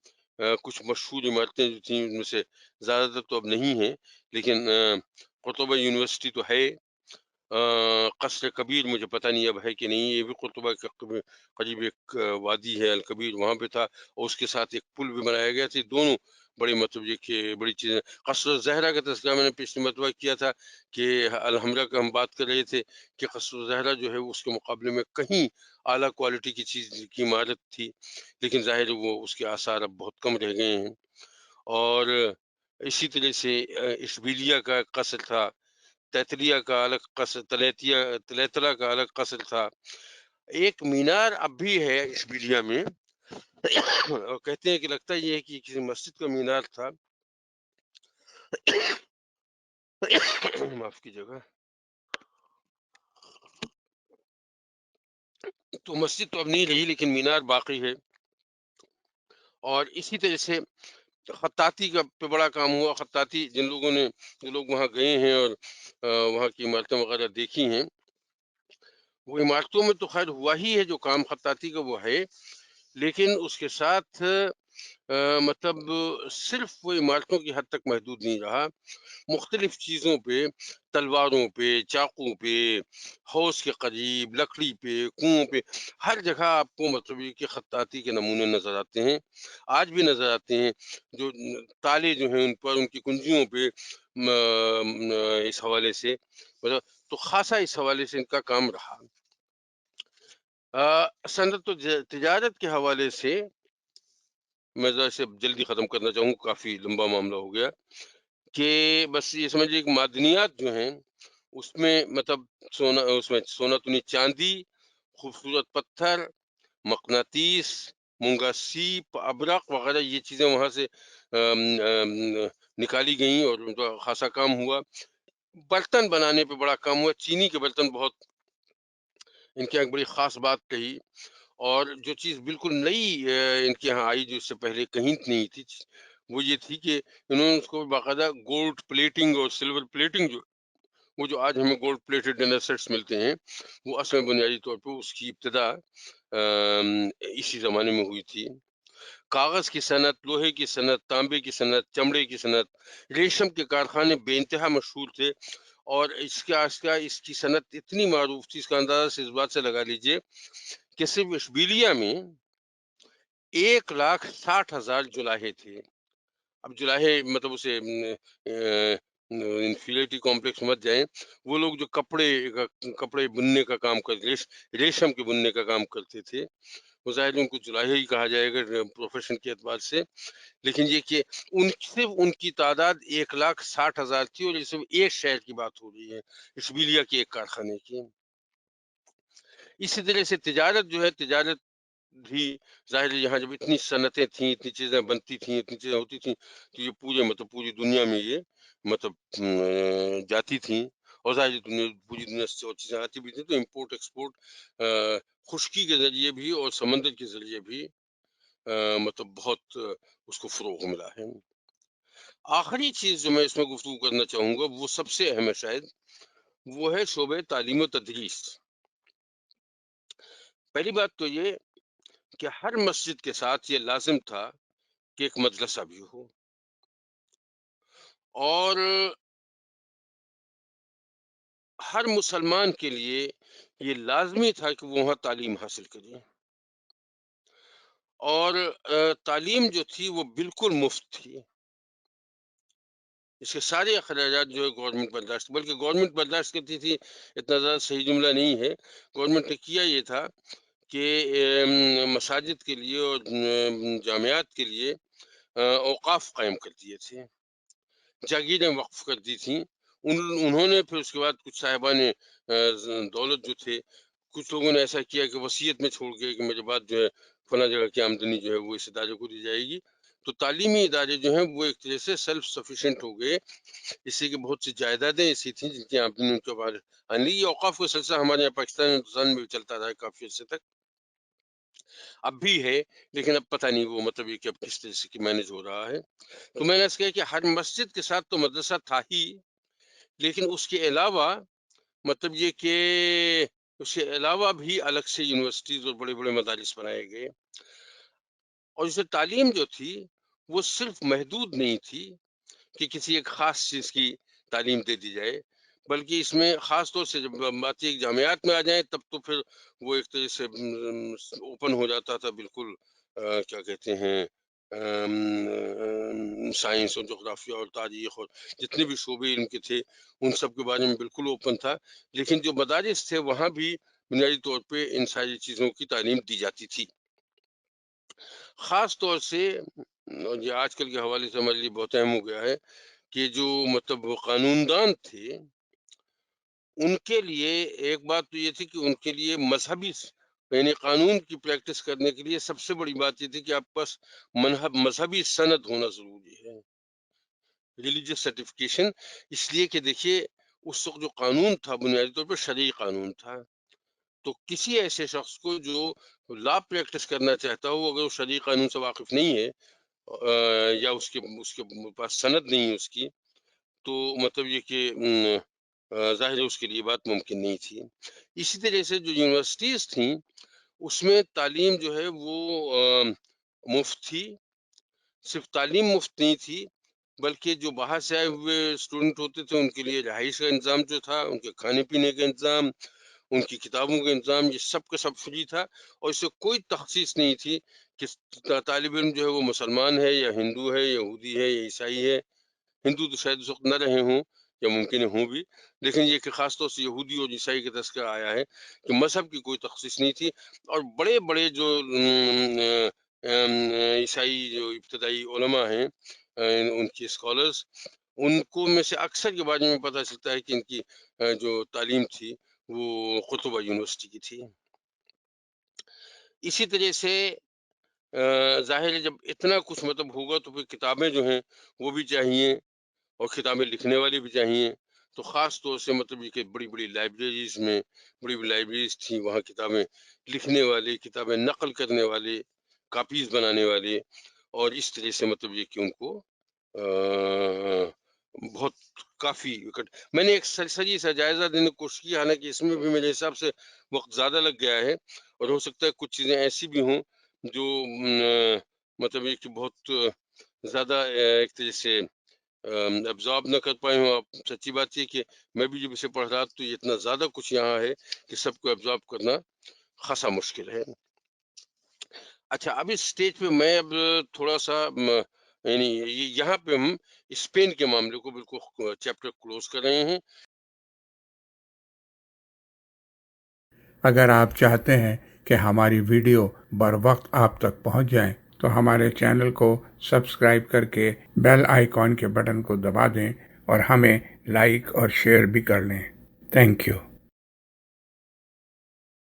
کچھ مشہور عمارتیں جو تھیں ان میں سے زیادہ تر تو اب نہیں ہیں، لیکن قرطبہ یونیورسٹی تو ہے، قصر کبیر مجھے پتہ نہیں اب ہے کہ نہیں، یہ بھی قرطبہ کے قریب ایک وادی ہے الکبیر، وہاں پہ تھا، اور اس کے ساتھ ایک پل بھی بنایا گیا تھا، دونوں بڑی مطلب یہ کہ بڑی چیزیں. قصر الزہرا کا تذکرہ میں نے پچھلی مرتبہ کیا تھا کہ الحمرہ کا ہم بات کر رہے تھے کہ قصر الزہرا جو ہے اس کے مقابلے میں کہیں اعلیٰ کوالٹی کی چیز کی عمارت تھی، لیکن ظاہر وہ اس کے آثار اب بہت کم رہ گئے ہیں. اور اسی طرح سے اشبیلیہ کا قصر تھا، تیتلیہ کا الگ قصر، تلیتلا کا الگ قصر تھا. ایک مینار اب بھی ہے اشبیلیہ میں، اور کہتے ہیں کہ لگتا یہ ہے کہ کسی مسجد کا مینار تھا. معاف کیجیے گا. تو مسجد تو اب نہیں رہی لیکن مینار باقی ہے. اور اسی طرح سے خطاطی کا پہ بڑا کام ہوا. خطاطی جو لوگ وہاں گئے ہیں اور وہاں کی عمارتیں وغیرہ دیکھی ہیں، وہ عمارتوں میں تو خیر ہوا ہی ہے جو کام خطاطی کا وہ ہے، لیکن اس کے ساتھ مطلب صرف وہ عمارتوں کی حد تک محدود نہیں رہا. مختلف چیزوں پہ، تلواروں پہ، چاقو پہ، حوض کے قریب، لکڑی پہ، کنووں پہ، ہر جگہ آپ کو مطلب یہ کہ خطاطی کے نمونے نظر آتے ہیں. آج بھی نظر آتے ہیں. جو تالے جو ہیں ان پر، ان کی کنجیوں پہ اس حوالے سے مطلب تو خاصا اس حوالے سے ان کا کام رہا. صنعت و تجارت کے حوالے سے میں ذرا سے جلدی ختم کرنا چاہوں، کافی لمبا معاملہ ہو گیا، کہ بس یہ سمجھیے کہ معدنیات جو ہیں اس میں مطلب سونا تو نہیں، چاندی، خوبصورت پتھر، مقناطیس، مونگا سیپ، ابرق وغیرہ یہ چیزیں وہاں سے نکالی گئیں اور خاصا کام ہوا. برتن بنانے پہ بڑا کام ہوا. چینی کے برتن بہت ان کی ایک بڑی خاص بات کہی. اور جو چیز بالکل نئی ان کے یہاں آئی جو اس سے پہلے کہیں نہیں تھی، وہ یہ تھی کہ انہوں نے اس کو باقاعدہ گولڈ پلیٹنگ اور سلور پلیٹنگ، جو آج ہمیں گولڈ پلیٹڈ ڈنر سیٹس ملتے ہیں، وہ اصل میں بنیادی طور پہ اس کی ابتدا اسی زمانے میں ہوئی تھی. کاغذ کی صنعت، لوہے کی صنعت، تانبے کی صنعت، چمڑے کی صنعت، ریشم کے کارخانے بے انتہا مشہور تھے. اور اس کی صنعت اتنی معروف تھی، اس کا اندازہ اس بات سے لگا لیجئے کہ صرف اشبیلیہ میں 1,60,000 جلاہے تھے. اب جلاہے مطلب اسے انفیریٹی کمپلیکس مت جائیں. وہ لوگ جو کپڑے بننے کا کام کرتے، ریشم کے بننے کا کام کرتے تھے، وہ ظاہر ان کو جلاہے ہی کہا جائے گا پروفیشن کے اعتبار سے. لیکن یہ کہ صرف ان کی تعداد 1,60,000 تھی، اور یہ صرف ایک شہر کی بات ہو رہی ہے، اشبیلیہ کے ایک کارخانے کی. اسی طرح سے تجارت جو ہے، تجارت بھی ظاہر ہے یہاں جب اتنی صنعتیں تھیں، اتنی چیزیں بنتی تھیں، اتنی چیزیں ہوتی تھیں، تو یہ پوری دنیا میں یہ مطلب جاتی تھیں. اور ظاہر پوری دنیا سے اور چیزیں آتی بھی تھیں، تو امپورٹ ایکسپورٹ خشکی کے ذریعے بھی اور سمندر کے ذریعے بھی مطلب بہت اس کو فروغ ملا ہے. آخری چیز جو میں اس میں گفتگو کرنا چاہوں گا، وہ سب سے اہم ہے شاید، وہ ہے شعبہ تعلیم و تدریس. پہلی بات تو یہ کہ ہر مسجد کے ساتھ یہ لازم تھا کہ ایک مدرسہ بھی ہو، اور ہر مسلمان کے لیے یہ لازمی تھا کہ وہ وہاں تعلیم حاصل کرے. اور تعلیم جو تھی وہ بالکل مفت تھی. اس کے سارے اخراجات جو ہے گورنمنٹ برداشت، بلکہ گورنمنٹ برداشت کرتی تھی، اتنا زیادہ صحیح جملہ نہیں ہے. گورنمنٹ نے کیا یہ تھا کہ مساجد کے لیے اور جامعات کے لیے اوقاف قائم کر دیے تھے، جاگیریں وقف کر دی تھیں. انہوں نے پھر اس کے بعد کچھ صاحبان دولت جو تھے، کچھ لوگوں نے ایسا کیا کہ وصیت میں چھوڑ گئے کہ میرے بعد جو ہے فلاں جگہ کی آمدنی جو ہے وہ اس ادارے کو دی جائے گی. تو تعلیمی ادارے جو ہیں وہ ایک طرح سے سیلف سفیشینٹ ہو گئے، اس سے کہ بہت سی جائیدادیں ایسی تھیں جن کی آمدنی ان کے بعد یہ اوقاف کا سلسلہ ہمارے یہاں پاکستان ہندوستان میں بھی چلتا رہا ہے کافی عرصے تک، اب بھی ہے، لیکن اب پتہ نہیں وہ مطلب یہ کہ اب کس طرح سے کی مینج ہو رہا ہے. تو میں نے اس کہا کہ ہر مسجد کے ساتھ تو مدرسہ تھا ہی، لیکن اس کے علاوہ مطلب یہ کہ اس کے علاوہ بھی الگ سے یونیورسٹیز اور بڑے بڑے مدارس بنائے گئے. اور اسے تعلیم جو تھی وہ صرف محدود نہیں تھی کہ کسی ایک خاص چیز کی تعلیم دے دی جائے، بلکہ اس میں خاص طور سے جب بات ایک جامعات میں آ جائیں تب تو پھر وہ ایک طرح سے اوپن ہو جاتا تھا، بالکل کیا کہتے ہیں سائنس اور جغرافیہ اور تاریخ اور جتنے بھی شعبے علم کے تھے ان سب کے بارے میں بالکل اوپن تھا، لیکن جو مدارس تھے وہاں بھی بنیادی طور پہ ان ساری چیزوں کی تعلیم دی جاتی تھی۔ خاص طور سے یہ آج کل کے حوالے سے ہمارے لیے بہت اہم ہو گیا ہے کہ جو مطلب وہ قانون دان تھے ان کے لیے ایک بات تو یہ تھی کہ ان کے لیے مذہبی یعنی قانون کی پریکٹس کرنے کے لیے سب سے بڑی بات یہ تھی کہ آپ پاس مذہبی سند ہونا ضروری ہے، ریلیجیس سرٹیفکیشن، اس لیے کہ دیکھیے اس وقت جو قانون تھا بنیادی طور پر شرعی قانون تھا، تو کسی ایسے شخص کو جو لا پریکٹس کرنا چاہتا ہو اگر وہ شرعی قانون سے واقف نہیں ہے یا اس کے پاس سند نہیں ہے اس کی، تو مطلب یہ کہ ظاہر ہے اس کے لیے بات ممکن نہیں تھی۔ اسی طرح سے جو یونیورسٹیز تھیں اس میں تعلیم جو ہے وہ مفت تھی، صرف تعلیم مفت نہیں تھی بلکہ جو باہر سے آئے ہوئے اسٹوڈنٹ ہوتے تھے ان کے لیے رہائش کا انتظام جو تھا، ان کے کھانے پینے کا انتظام، ان کی کتابوں کا انتظام، یہ سب کا سب فری تھا، اور اس سے کوئی تخصیص نہیں تھی کہ طالب علم جو ہے وہ مسلمان ہے یا ہندو ہے، یہودی ہے یا عیسائی ہے۔ ہندو تو شاید اس وقت نہ رہے ہوں یا ممکن ہے ہوں بھی، لیکن یہ کہ خاص طور سے یہودی اور عیسائی کا تذکرہ آیا ہے کہ مذہب کی کوئی تخصیص نہیں تھی، اور بڑے بڑے جو عیسائی جو ابتدائی علماء ہیں ان کی اسکالرز، ان کو میں سے اکثر کے بارے میں پتہ چلتا ہے کہ ان کی جو تعلیم تھی وہ قرطبہ یونیورسٹی کی تھی۔ اسی طرح سے ظاہر ہے جب اتنا کچھ مطلب ہوگا تو پھر کتابیں جو ہیں وہ بھی چاہیے اور کتابیں لکھنے والے بھی چاہیے، تو خاص طور سے مطلب یہ کہ بڑی بڑی لائبریریز میں بڑی بڑی لائبریریز تھیں، وہاں کتابیں لکھنے والے، کتابیں نقل کرنے والے، کاپیز بنانے والے، اور اس طرح سے مطلب یہ کہ ان کو بہت کافی میں نے ایک سرسری سا جائزہ دینے کی کوشش کی، حالانکہ اس میں بھی میرے حساب سے وقت زیادہ لگ گیا ہے، اور ہو سکتا ہے کچھ چیزیں ایسی بھی ہوں جو مطلب یہ کہ بہت زیادہ ایک طرح سے ابزارب نہ کر پائے ہوں آپ۔ سچی بات یہ کہ میں بھی جب اسے پڑھ رہا تو یہ اتنا زیادہ کچھ یہاں ہے کہ سب کو ابزارب کرنا خاصا مشکل ہے۔ اچھا، اب اس سٹیج پہ میں اب تھوڑا سا یعنی یہاں پہ ہم اسپین کے معاملے کو بالکل چیپٹر کلوز کر رہے ہیں۔ اگر آپ چاہتے ہیں کہ ہماری ویڈیو بر وقت آپ تک پہنچ جائیں تو ہمارے چینل کو سبسکرائب کر کے بیل آئیکن کے بٹن کو دبا دیں اور ہمیں لائک اور شیئر بھی کر لیں۔ Thank you.